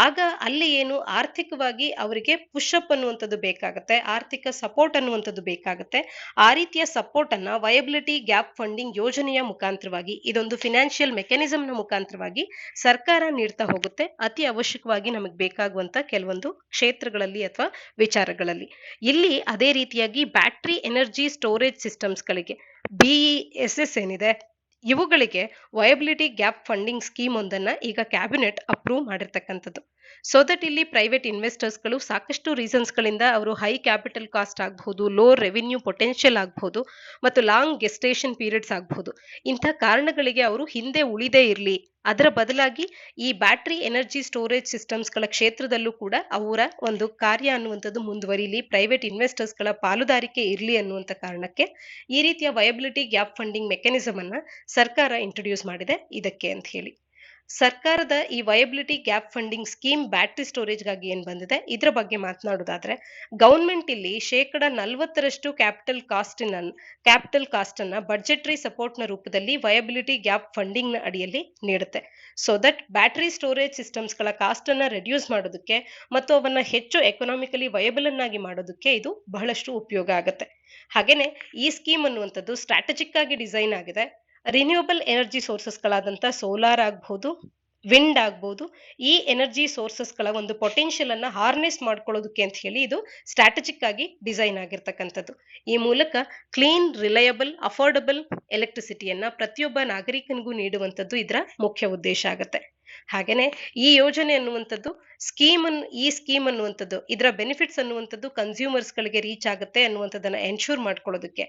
[SPEAKER 1] ಆಗ ಅಲ್ಲಿ ಏನು ಆರ್ಥಿಕವಾಗಿ ಅವರಿಗೆ ಪುಷ್ ಅಪ್ ಅನ್ನುವಂಥದ್ದು ಬೇಕಾಗತ್ತೆ, ಆರ್ಥಿಕ ಸಪೋರ್ಟ್ ಅನ್ನುವಂಥದ್ದು ಬೇಕಾಗತ್ತೆ. ಆ ರೀತಿಯ ಸಪೋರ್ಟ್ ಅನ್ನ ವಯಬಿಲಿಟಿ ಗ್ಯಾಪ್ ಫಂಡಿಂಗ್ ಯೋಜನೆಯ ಮುಖಾಂತರವಾಗಿ, ಇದೊಂದು ಫಿನಾನ್ಷಿಯಲ್ ಮೆಕ್ಯಾನಿಸಮ್ ನ ಮುಖಾಂತರವಾಗಿ ಸರ್ಕಾರ ನೀಡ್ತಾ ಹೋಗುತ್ತೆ ಅತಿ ಅವಶ್ಯಕವಾಗಿ ನಮಗೆ ಬೇಕಾಗುವಂತ ಕೆಲವೊಂದು ಕ್ಷೇತ್ರಗಳಲ್ಲಿ ಅಥವಾ ವಿಚಾರಗಳಲ್ಲಿ. ಇಲ್ಲಿ ಅದೇ ರೀತಿಯಾಗಿ ಬ್ಯಾಟರಿ ಎನರ್ಜಿ ಸ್ಟೋರೇಜ್ ಸಿಸ್ಟಮ್ಸ್ ಗಳಿಗೆ BESS ಏನಿದೆ ಇವುಗಳಿಗೆ ವಯಬಿಲಿಟಿ ಗ್ಯಾಪ್ ಫಂಡಿಂಗ್ ಸ್ಕೀಮ್ ಒಂದನ್ನ ಈಗ ಕ್ಯಾಬಿನೆಟ್ ಅಪ್ರೂವ್ ಮಾಡಿರ್ತಕ್ಕಂಥದ್ದು. ಸೊ ದಟ್ ಇಲ್ಲಿ ಪ್ರೈವೇಟ್ ಇನ್ವೆಸ್ಟರ್ಸ್ ಗಳು ಸಾಕಷ್ಟು ರೀಸನ್ಸ್ ಗಳಿಂದ ಅವರು ಹೈ ಕ್ಯಾಪಿಟಲ್ ಕಾಸ್ಟ್ ಆಗಬಹುದು, ಲೋ ರೆವಿನ್ಯೂ ಪೊಟೆನ್ಷಿಯಲ್ ಆಗಬಹುದು ಮತ್ತು ಲಾಂಗ್ ಗೆಸ್ಟೇಷನ್ ಪೀರಿಯಡ್ಸ್ ಆಗಬಹುದು, ಇಂಥ ಕಾರಣಗಳಿಗೆ ಅವರು ಹಿಂದೆ ಉಳಿದೇ ಇರಲಿ, ಅದರ ಬದಲಾಗಿ ಈ ಬ್ಯಾಟರಿ ಎನರ್ಜಿ ಸ್ಟೋರೇಜ್ ಸಿಸ್ಟಮ್ಸ್ ಗಳ ಕ್ಷೇತ್ರದಲ್ಲೂ ಕೂಡ ಅವರ ಒಂದು ಕಾರ್ಯ ಅನ್ನುವಂಥದ್ದು ಮುಂದುವರಿಲಿ, ಪ್ರೈವೇಟ್ ಇನ್ವೆಸ್ಟರ್ಸ್ ಗಳ ಪಾಲುದಾರಿಕೆ ಇರಲಿ ಅನ್ನುವಂಥ ಕಾರಣಕ್ಕೆ ಈ ರೀತಿಯ ವಯಬಿಲಿಟಿ ಗ್ಯಾಪ್ ಫಂಡಿಂಗ್ ಮೆಕ್ಯಾನಿಸಮ್ ಅನ್ನ ಸರ್ಕಾರ ಇಂಟ್ರೊಡ್ಯೂಸ್ ಮಾಡಿದೆ ಇದಕ್ಕೆ ಅಂತ ಹೇಳಿ. ಸರ್ಕಾರದ ಈ viability gap funding scheme battery ಸ್ಟೋರೇಜ್ಗಾಗಿ ಏನ್ ಬಂದಿದೆ ಇದರ ಬಗ್ಗೆ ಮಾತನಾಡೋದಾದ್ರೆ, ಗವರ್ಮೆಂಟ್ ಇಲ್ಲಿ 40% ಕ್ಯಾಪಿಟಲ್ ಕಾಸ್ಟ್ ಅನ್ನ ಬಡ್ಜೆಟರಿ ಸಪೋರ್ಟ್ ನ ರೂಪದಲ್ಲಿ ವಯಬಿಲಿಟಿ ಗ್ಯಾಪ್ ಫಂಡಿಂಗ್ ನ ಅಡಿಯಲ್ಲಿ ನೀಡುತ್ತೆ. So that battery storage systems ಗಳ ಕಾಸ್ಟ್ ಅನ್ನ ರೆಡ್ಯೂಸ್ ಮಾಡೋದಕ್ಕೆ ಮತ್ತು ಅವನ್ನ ಹೆಚ್ಚು ಎಕನಾಮಿಕಲಿ ವಯಬಲ್ ಅನ್ನಾಗಿ ಮಾಡೋದಕ್ಕೆ ಇದು ಬಹಳಷ್ಟು ಉಪಯೋಗ ಆಗುತ್ತೆ. ಹಾಗೇನೆ ಈ ಸ್ಕೀಮ್ ಅನ್ನುವಂಥದ್ದು ಸ್ಟ್ರಾಟಜಿಕ್ ಆಗಿ ಡಿಸೈನ್ ಆಗಿದೆ. ರಿನ್ಯೂಯಬಲ್ ಎನರ್ಜಿ ಸೋರ್ಸಸ್ ಗಳಾದಂತ ಸೋಲಾರ್ ಆಗ್ಬಹುದು, ವಿಂಡ್ ಆಗ್ಬಹುದು, ಈ ಎನರ್ಜಿ ಸೋರ್ಸಸ್ ಗಳ ಒಂದು ಪೊಟೆನ್ಷಿಯಲ್ ಅನ್ನ ಹಾರ್ನೆಸ್ ಮಾಡ್ಕೊಳ್ಳೋದಕ್ಕೆ ಅಂತ ಹೇಳಿ ಇದು ಸ್ಟ್ರಾಟಜಿಕ್ ಆಗಿ ಡಿಸೈನ್ ಆಗಿರ್ತಕ್ಕಂಥದ್ದು. ಈ ಮೂಲಕ ಕ್ಲೀನ್, ರಿಲಯಬಲ್, ಅಫೋರ್ಡಬಲ್ ಎಲೆಕ್ಟ್ರಿಸಿಟಿಯನ್ನ ಪ್ರತಿಯೊಬ್ಬ ನಾಗರಿಕನಿಗೂ ನೀಡುವಂಥದ್ದು ಇದರ ಮುಖ್ಯ ಉದ್ದೇಶ ಆಗುತ್ತೆ. ಹಾಗೇನೆ ಈ ಯೋಜನೆ ಅನ್ನುವಂಥದ್ದು ಈ ಸ್ಕೀಮ್ ಅನ್ನುವಂಥದ್ದು ಇದರ ಬೆನಿಫಿಟ್ಸ್ ಅನ್ನುವಂಥದ್ದು ಕನ್ಸ್ಯೂಮರ್ಸ್ ಗಳಿಗೆ ರೀಚ್ ಆಗುತ್ತೆ ಅನ್ನುವಂಥದ್ದನ್ನ ಎನ್ಶೂರ್ ಮಾಡ್ಕೊಳ್ಳೋದಕ್ಕೆ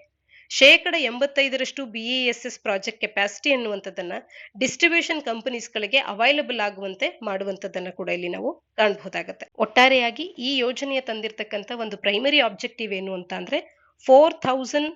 [SPEAKER 1] 85% BESS ಪ್ರಾಜೆಕ್ಟ್ ಕೆಪಾಸಿಟಿ ಅನ್ನುವಂಥದ್ದನ್ನ ಡಿಸ್ಟ್ರಿಬ್ಯೂಷನ್ ಕಂಪನೀಸ್ ಗಳಿಗೆ ಅವೈಲಬಲ್ ಆಗುವಂತೆ ಮಾಡುವಂಥದ್ದನ್ನ ಕೂಡ ಇಲ್ಲಿ ನಾವು ಕಾಣಬಹುದಾಗತ್ತೆ. ಒಟ್ಟಾರೆಯಾಗಿ ಈ ಯೋಜನೆಯ ತಂದಿರತಕ್ಕಂತ ಒಂದು ಪ್ರೈಮರಿ ಆಬ್ಜೆಕ್ಟಿವ್ ಏನು ಅಂತ ಅಂದ್ರೆ 4000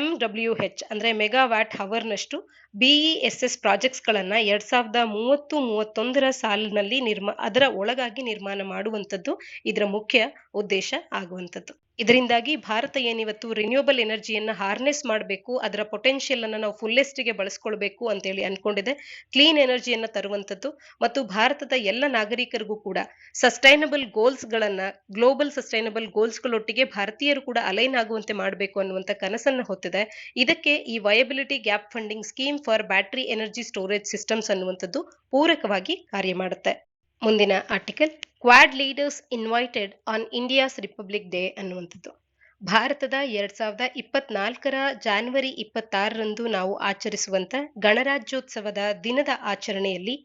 [SPEAKER 1] MWH ಅಂದ್ರೆ ಮೆಗಾವ್ಯಾಟ್ ಹವರ್ ನಷ್ಟು BESS ಪ್ರಾಜೆಕ್ಟ್ಸ್ ಗಳನ್ನ 2030-31 ಸಾಲಿನಲ್ಲಿ ಅದರ ಒಳಗಾಗಿ ನಿರ್ಮಾಣ ಮಾಡುವಂಥದ್ದು ಇದರ ಮುಖ್ಯ ಉದ್ದೇಶ ಆಗುವಂಥದ್ದು. ಇದರಿಂದಾಗಿ ಭಾರತ ಏನಿವತ್ತು ರಿನ್ಯೂಯಬಲ್ ಎನರ್ಜಿಯನ್ನ ಹಾರ್ನೆಸ್ ಮಾಡಬೇಕು, ಅದರ ಪೊಟೆನ್ಷಿಯಲ್ ಅನ್ನ ನಾವು ಫುಲ್ಲೆಸ್ಟ್ ಗೆ ಬಳಸ್ಕೊಳ್ಬೇಕು ಅಂತೇಳಿ ಅನ್ಕೊಂಡಿದೆ, ಕ್ಲೀನ್ ಎನರ್ಜಿಯನ್ನ ತರುವಂಥದ್ದು ಮತ್ತು ಭಾರತದ ಎಲ್ಲ ನಾಗರಿಕರಿಗೂ ಕೂಡ ಸಸ್ಟೈನಬಲ್ ಗೋಲ್ಸ್ ಗಳನ್ನ, ಗ್ಲೋಬಲ್ ಸಸ್ಟೈನಬಲ್ ಗೋಲ್ಸ್ ಗಳೊಟ್ಟಿಗೆ ಭಾರತೀಯರು ಕೂಡ ಅಲೈನ್ ಆಗುವಂತೆ ಮಾಡಬೇಕು ಅನ್ನುವಂತ ಕನಸನ್ನ ಹೊತ್ತಿದೆ. ಇದಕ್ಕೆ ಈ viability gap funding scheme for battery energy storage systems ಅನ್ನುವಂಥದ್ದು ಪೂರಕವಾಗಿ ಕಾರ್ಯ ಮಾಡುತ್ತೆ. ಮುಂದಿನ article, Quad leaders invited on India's republic day ಅನ್ನುವಂಥದ್ದು. ಭಾರತದ 2024 ಜಾನ್ವರಿ 26ರಂದು ನಾವು ಆಚರಿಸುವಂತ ಗಣರಾಜ್ಯೋತ್ಸವದ ದಿನದ ಆಚರಣೆಯಲ್ಲಿ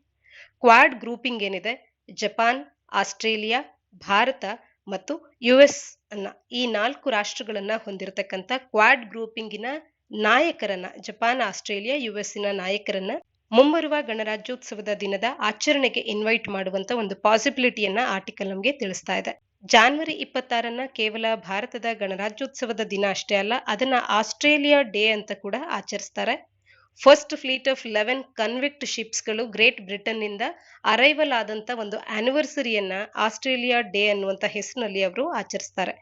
[SPEAKER 1] ಕ್ವಾಡ್ ಗ್ರೂಪಿಂಗ್ ಏನಿದೆ, ಜಪಾನ್, ಆಸ್ಟ್ರೇಲಿಯಾ, ಭಾರತ ಮತ್ತು US ಅನ್ನ ಈ 4 ರಾಷ್ಟ್ರಗಳನ್ನ ಹೊಂದಿರತಕ್ಕಂತ ಕ್ವಾಡ್ ಗ್ರೂಪಿಂಗಿನ ನಾಯಕರನ್ನ, ಜಪಾನ್, ಆಸ್ಟ್ರೇಲಿಯಾ, US ನಾಯಕರನ್ನ ಮುಂಬರುವ ಗಣರಾಜ್ಯೋತ್ಸವದ ದಿನದ ಆಚರಣೆಗೆ ಇನ್ವೈಟ್ ಮಾಡುವಂತ ಒಂದು ಪಾಸಿಬಿಲಿಟಿಯನ್ನ ಆರ್ಟಿಕಲ್ ನಮಗೆ ತಿಳಿಸ್ತಾ ಇದೆ. ಜಾನ್ವರಿ 26 ಕೇವಲ ಭಾರತದ ಗಣರಾಜ್ಯೋತ್ಸವದ ದಿನ ಅಷ್ಟೇ ಅಲ್ಲ, ಅದನ್ನ ಆಸ್ಟ್ರೇಲಿಯಾ ಡೇ ಅಂತ ಕೂಡ ಆಚರಿಸ್ತಾರೆ. First fleet of 11 convict ships ಗಳು ಗ್ರೇಟ್ ಬ್ರಿಟನ್ ನಿಂದ ಅರೈವಲ್ ಆದಂತ ಒಂದು ಆನಿವರ್ಸರಿಯನ್ನ ಆಸ್ಟ್ರೇಲಿಯಾ ಡೇ ಅನ್ನುವಂತ ಹೆಸರಿನಲ್ಲಿ ಅವರು ಆಚರಿಸ್ತಾರೆ.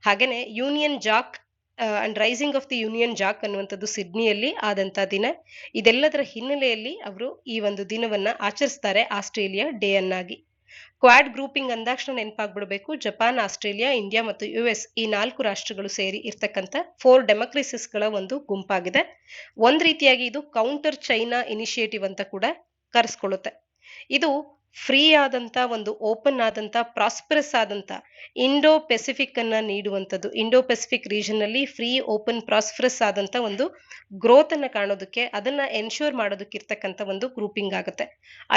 [SPEAKER 1] ಹಾಗೇನೆ Union Jack and rising of the Union Jack ಅನ್ನುವಂಥದ್ದು ಸಿಡ್ನಿಯಲ್ಲಿ ಆದಂತ ದಿನ. ಇದೆಲ್ಲದರ ಹಿನ್ನೆಲೆಯಲ್ಲಿ ಅವರು ಈ ಒಂದು ದಿನವನ್ನ ಆಚರಿಸ್ತಾರೆ ಆಸ್ಟ್ರೇಲಿಯಾ ಡೇ ಅನ್ನಾಗಿ. ಕ್ವಾಡ್ ಗ್ರೂಪಿಂಗ್ ಅಂದಾಕ್ಷಣ ನೆನಪಾಗ್ಬಿಡ್ಬೇಕು, ಜಪಾನ್, ಆಸ್ಟ್ರೇಲಿಯಾ, ಇಂಡಿಯಾ ಮತ್ತು US ಈ 4 ರಾಷ್ಟ್ರಗಳು ಸೇರಿ ಇರ್ತಕ್ಕಂಥ 4 ಡೆಮೋಕ್ರಸಿಸ್ ಗಳ ಒಂದು ಗುಂಪಾಗಿದೆ. ಒಂದ್ ರೀತಿಯಾಗಿ ಇದು ಕೌಂಟರ್ ಚೈನಾ ಇನಿಷಿಯೇಟಿವ್ ಅಂತ ಕೂಡ ಕರೆಸ್ಕೊಳ್ಳುತ್ತೆ. ಇದು ಫ್ರೀ ಆದಂತ ಒಂದು ಓಪನ್ ಆದಂತ ಪ್ರಾಸ್ಪರಸ್ ಆದಂತ ಇಂಡೋ ಪೆಸಿಫಿಕ್ ಅನ್ನ ನೀಡುವಂಥದ್ದು, ಇಂಡೋ ಪೆಸಿಫಿಕ್ ರೀಜನ್ ಅಲ್ಲಿ ಫ್ರೀ ಓಪನ್ ಪ್ರಾಸ್ಪರಸ್ ಆದಂತ ಒಂದು ಗ್ರೋತ್ ಅನ್ನ ಕಾಣೋದಕ್ಕೆ, ಅದನ್ನ ಎನ್ಶೂರ್ ಮಾಡೋದಕ್ಕೆ ಇರ್ತಕ್ಕಂಥ ಒಂದು ಗ್ರೂಪಿಂಗ್ ಆಗುತ್ತೆ.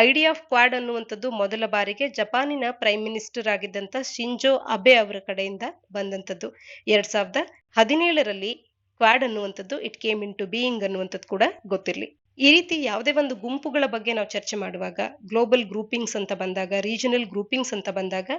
[SPEAKER 1] ಐಡಿಯಾ ಆಫ್ ಕ್ವಾಡ್ ಅನ್ನುವಂಥದ್ದು ಮೊದಲ ಬಾರಿಗೆ ಜಪಾನಿನ ಪ್ರೈಮ್ ಮಿನಿಸ್ಟರ್ ಆಗಿದ್ದಂತ ಶಿಂಜೋ ಅಬೆ ಅವರ ಕಡೆಯಿಂದ ಬಂದಂಥದ್ದು. 2017ರಲ್ಲಿ ಕ್ವಾಡ್ ಅನ್ನುವಂಥದ್ದು it came in to being ಅನ್ನುವಂಥದ್ದು ಕೂಡ ಗೊತ್ತಿರಲಿ. ಈ ರೀತಿ ಯಾವುದೇ ಒಂದು ಗುಂಪುಗಳ ಬಗ್ಗೆ ನಾವು ಚರ್ಚೆ ಮಾಡುವಾಗ, ಗ್ಲೋಬಲ್ ಗ್ರೂಪಿಂಗ್ಸ್ ಅಂತ ಬಂದಾಗ, ರೀಜನಲ್ ಗ್ರೂಪಿಂಗ್ಸ್ ಅಂತ ಬಂದಾಗ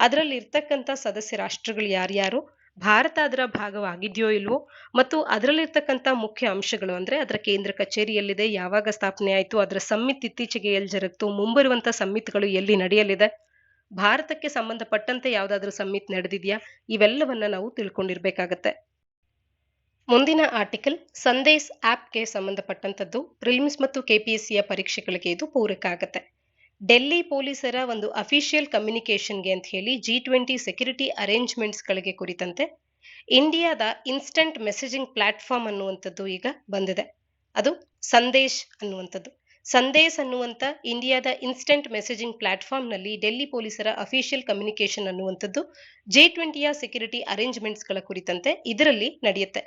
[SPEAKER 1] ಅದರಲ್ಲಿ ಇರ್ತಕ್ಕಂಥ ಸದಸ್ಯ ರಾಷ್ಟ್ರಗಳು ಯಾರ್ಯಾರು, ಭಾರತ ಅದರ ಭಾಗವಾಗಿದೆಯೋ ಇಲ್ವೋ ಮತ್ತು ಅದರಲ್ಲಿರ್ತಕ್ಕಂಥ ಮುಖ್ಯ ಅಂಶಗಳು ಅಂದ್ರೆ ಅದರ ಕೇಂದ್ರ ಕಚೇರಿ ಎಲ್ಲಿದೆ, ಯಾವಾಗ ಸ್ಥಾಪನೆ ಆಯಿತು, ಅದರ ಸಮ್ಮಿತ್ ಇತ್ತೀಚೆಗೆ ಎಲ್ಲಿ ಜರುಗಿತು, ಮುಂಬರುವಂತ ಸಮ್ಮಿತ್ಗಳು ಎಲ್ಲಿ ನಡೆಯಲಿದೆ, ಭಾರತಕ್ಕೆ ಸಂಬಂಧಪಟ್ಟಂತೆ ಯಾವ್ದಾದ್ರು ಸಮ್ಮಿತ್ ನಡೆದಿದೆಯಾ, ಇವೆಲ್ಲವನ್ನ ನಾವು ತಿಳ್ಕೊಂಡಿರ್ಬೇಕಾಗತ್ತೆ. ಮುಂದಿನ ಆರ್ಟಿಕಲ್ ಸಂದೇಶ್ ಆಪ್ಗೆ ಸಂಬಂಧಪಟ್ಟಂತದ್ದು. ಪ್ರಿಲಿಮ್ಸ್ ಮತ್ತು ಕೆಪಿಎಸ್ಸಿಯ ಪರೀಕ್ಷೆಗಳಿಗೆ ಇದು ಪೂರಕ ಆಗುತ್ತೆ. ಡೆಲ್ಲಿ ಪೊಲೀಸರ ಒಂದು ಅಫಿಷಿಯಲ್ ಕಮ್ಯುನಿಕೇಶನ್ಗೆ ಅಂತ ಹೇಳಿ G20 ಸೆಕ್ಯೂರಿಟಿ ಅರೇಂಜ್ಮೆಂಟ್ಸ್ ಗಳಿಗೆ ಕುರಿತಂತೆ ಇಂಡಿಯಾದ ಇನ್ಸ್ಟಂಟ್ ಮೆಸೇಜಿಂಗ್ ಪ್ಲಾಟ್ಫಾರ್ಮ್ ಅನ್ನುವಂಥದ್ದು ಈಗ ಬಂದಿದೆ. ಅದು ಸಂದೇಶ್ ಅನ್ನುವಂಥದ್ದು. ಸಂದೇಶ್ ಅನ್ನುವಂಥ ಇಂಡಿಯಾದ ಇನ್ಸ್ಟಂಟ್ ಮೆಸೇಜಿಂಗ್ ಪ್ಲಾಟ್ಫಾರ್ಮ್ ನಲ್ಲಿ ಡೆಲ್ಲಿ ಪೊಲೀಸರ ಅಫಿಷಿಯಲ್ ಕಮ್ಯುನಿಕೇಶನ್ ಅನ್ನುವಂಥದ್ದು G20ಯ ಸೆಕ್ಯೂರಿಟಿ ಅರೇಂಜ್ಮೆಂಟ್ಸ್ ಗಳ ಕುರಿತಂತೆ ಇದರಲ್ಲಿ ನಡೆಯುತ್ತೆ.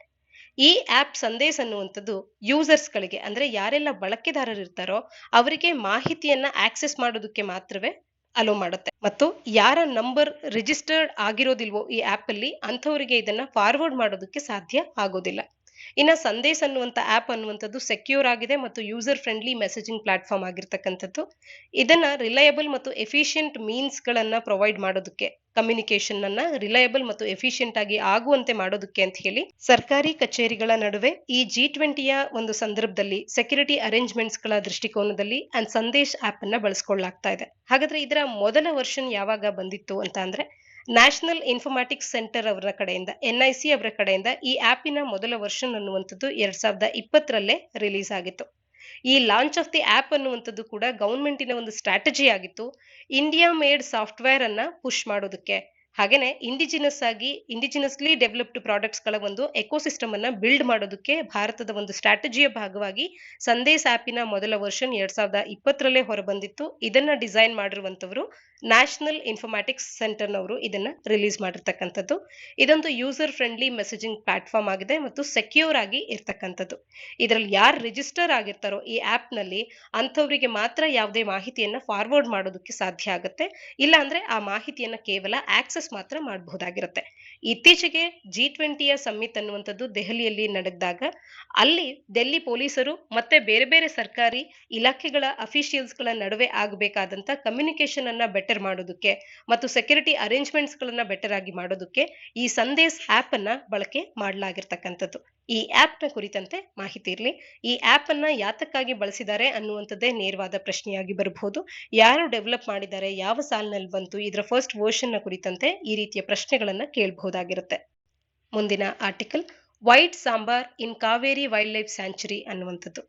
[SPEAKER 1] ಈ ಆಪ್ ಸಂದೇಶ್ ಅನ್ನುವಂಥದ್ದು ಯೂಸರ್ಸ್ ಗಳಿಗೆ ಅಂದ್ರೆ ಯಾರೆಲ್ಲ ಬಳಕೆದಾರರು ಇರ್ತಾರೋ ಅವರಿಗೆ ಮಾಹಿತಿಯನ್ನ ಆಕ್ಸೆಸ್ ಮಾಡೋದಕ್ಕೆ ಮಾತ್ರವೇ ಅಲೋ ಮಾಡುತ್ತೆ ಮತ್ತು ಯಾರ ನಂಬರ್ ರಿಜಿಸ್ಟರ್ಡ್ ಆಗಿರೋದಿಲ್ವೋ ಈ ಆಪ್ ಅಲ್ಲಿ ಅಂಥವರಿಗೆ ಇದನ್ನ ಫಾರ್ವರ್ಡ್ ಮಾಡೋದಕ್ಕೆ ಸಾಧ್ಯ ಆಗೋದಿಲ್ಲ. ಇನ್ನ ಸಂದೇಶ್ ಅನ್ನುವಂಥ ಆಪ್ ಅನ್ನುವಂಥದ್ದು ಸೆಕ್ಯೂರ್ ಆಗಿದೆ ಮತ್ತು ಯೂಸರ್ ಫ್ರೆಂಡ್ಲಿ ಮೆಸೇಜಿಂಗ್ ಪ್ಲಾಟ್ಫಾರ್ಮ್ ಆಗಿರ್ತಕ್ಕಂಥದ್ದು. ಇದನ್ನ ರಿಲಯಬಲ್ ಮತ್ತು ಎಫಿಷಿಯಂಟ್ ಮೀನ್ಸ್ ಗಳನ್ನ ಪ್ರೊವೈಡ್ ಮಾಡೋದಕ್ಕೆ, ಕಮ್ಯುನಿಕೇಶನ್ ಅನ್ನ ರಿಲಯಬಲ್ ಮತ್ತು ಎಫಿಷಿಯಂಟ್ ಆಗಿ ಆಗುವಂತೆ ಮಾಡೋದಕ್ಕೆ ಅಂತ ಹೇಳಿ ಸರ್ಕಾರಿ ಕಚೇರಿಗಳ ನಡುವೆ ಈ G20ಯ ಒಂದು ಸಂದರ್ಭದಲ್ಲಿ ಸೆಕ್ಯೂರಿಟಿ ಅರೇಂಜ್ಮೆಂಟ್ಸ್ ಗಳ ದೃಷ್ಟಿಕೋನದಲ್ಲಿ ಸಂದೇಶ್ ಆಪ್ ಅನ್ನ ಬಳಸ್ಕೊಳ್ಳಲಾಗ್ತಾ ಇದೆ. ಹಾಗಾದ್ರೆ ಇದರ ಮೊದಲ ವರ್ಷನ್ ಯಾವಾಗ ಬಂದಿತ್ತು ಅಂತ ಅಂದ್ರೆ ನ್ಯಾಷನಲ್ ಇನ್ಫಾರ್ಮ್ಯಾಟಿಕ್ಸ್ ಸೆಂಟರ್ ಅವರ ಕಡೆಯಿಂದ NIC ಅವರ ಕಡೆಯಿಂದ ಈ ಆಪಿನ ಮೊದಲ ವರ್ಷನ್ ಅನ್ನುವಂಥದ್ದು 2020ರಲ್ಲೇ ರಿಲೀಸ್ ಆಗಿತ್ತು. ಈ ಲಾಂಚ್ ಆಫ್ ದಿ ಆಪ್ ಅನ್ನುವಂಥದ್ದು ಕೂಡ ಗವರ್ಮೆಂಟಿನ ಒಂದು ಸ್ಟ್ರಾಟಜಿ ಆಗಿತ್ತು, ಇಂಡಿಯಾ ಮೇಡ್ ಸಾಫ್ಟ್ವೇರ್ ಅನ್ನ ಪುಷ್ ಮಾಡೋದಕ್ಕೆ. ಹಾಗೇನೆ ಇಂಡಿಜಿನಸ್ಲಿ ಡೆವಲಪ್ಡ್ ಪ್ರಾಡಕ್ಟ್ಸ್ ಗಳ ಒಂದು ಎಕೋಸಿಸ್ಟಮ್ ಅನ್ನ ಬಿಲ್ಡ್ ಮಾಡೋದಕ್ಕೆ ಭಾರತದ ಒಂದು ಸ್ಟ್ರಾಟಜಿಯ ಭಾಗವಾಗಿ ಸಂದೇಶ್ ಆಪಿನ ಮೊದಲ ವರ್ಷನ್ 2020ರಲ್ಲೇ ಹೊರಬಂದಿತ್ತು. ಇದನ್ನ ಡಿಸೈನ್ ಮಾಡಿರುವಂತವರು ನ್ಯಾಷನಲ್ ಇನ್ಫಾರ್ಮ್ಯಾಟಿಕ್ಸ್ ಸೆಂಟರ್ ನವರು ಇದನ್ನ ರಿಲೀಸ್ ಮಾಡಿರ್ತಕ್ಕಂಥದ್ದು. ಇದೊಂದು ಯೂಸರ್ ಫ್ರೆಂಡ್ಲಿ ಮೆಸೇಜಿಂಗ್ ಪ್ಲಾಟ್ಫಾರ್ಮ್ ಆಗಿದೆ ಮತ್ತು ಸೆಕ್ಯೂರ್ ಆಗಿ ಇರ್ತಕ್ಕಂಥದ್ದು. ಇದರಲ್ಲಿ ಯಾರು ರಿಜಿಸ್ಟರ್ ಆಗಿರ್ತಾರೋ ಈ ಆಪ್ ನಲ್ಲಿ ಅಂಥವರಿಗೆ ಮಾತ್ರ ಯಾವುದೇ ಮಾಹಿತಿಯನ್ನ ಫಾರ್ವರ್ಡ್ ಮಾಡೋದಕ್ಕೆ ಸಾಧ್ಯ ಆಗುತ್ತೆ. ಇಲ್ಲ ಅಂದ್ರೆ ಆ ಮಾಹಿತಿಯನ್ನ ಕೇವಲ ಆಕ್ಸೆಸ್ ಮಾತ್ರ ಮಾಡಬಹುದಾಗಿರುತ್ತೆ. ಇತ್ತೀಚೆಗೆ G20ಯ ಸಮ್ಮಿತ್ ಅನ್ನುವಂಥದ್ದು ದೆಹಲಿಯಲ್ಲಿ ನಡೆದಾಗ ಅಲ್ಲಿ ಡೆಲ್ಲಿ ಪೊಲೀಸರು ಮತ್ತೆ ಬೇರೆ ಬೇರೆ ಸರ್ಕಾರಿ ಇಲಾಖೆಗಳ ಅಫಿಷಿಯಲ್ಸ್ ಗಳ ನಡುವೆ ಆಗಬೇಕಾದಂತ ಕಮ್ಯುನಿಕೇಶನ್ ಅನ್ನ ಬೆಟರ್ ಮಾಡೋದಕ್ಕೆ ಮತ್ತು ಸೆಕ್ಯೂರಿಟಿ ಅರೇಂಜ್ಮೆಂಟ್ಸ್ ಗಳನ್ನ ಬೆಟರ್ ಆಗಿ ಮಾಡೋದಕ್ಕೆ ಈ ಸಂದೇಶ್ ಆಪ್ ಅನ್ನ ಬಳಕೆ ಮಾಡಲಾಗಿರ್ತಕ್ಕಂಥದ್ದು. ಈ ಆಪ್ ನ ಕುರಿತಂತೆ ಮಾಹಿತಿ ಇರಲಿ. ಈ ಆಪ್ ಅನ್ನ ಯಾತಕ್ಕಾಗಿ ಬಳಸಿದ್ದಾರೆ ಅನ್ನುವಂಥದ್ದೇ ನೇರವಾದ ಪ್ರಶ್ನೆಯಾಗಿ ಬರಬಹುದು. ಯಾರು ಡೆವಲಪ್ ಮಾಡಿದ್ದಾರೆ, ಯಾವ ಸಾಲಿನಲ್ಲಿ ಬಂತು, ಇದರ ಫಸ್ಟ್ ವರ್ಷನ್ ನ ಕುರಿತಂತೆ ಈ ರೀತಿಯ ಪ್ರಶ್ನೆಗಳನ್ನ ಕೇಳಬಹುದಾಗಿರುತ್ತೆ. ಮುಂದಿನ ಆರ್ಟಿಕಲ್ ವೈಟ್ ಸಾಂಬಾರ್ ಇನ್ ಕಾವೇರಿ ವೈಲ್ಡ್ ಲೈಫ್ ಸ್ಯಾಂಚುರಿ ಅನ್ನುವಂಥದ್ದು.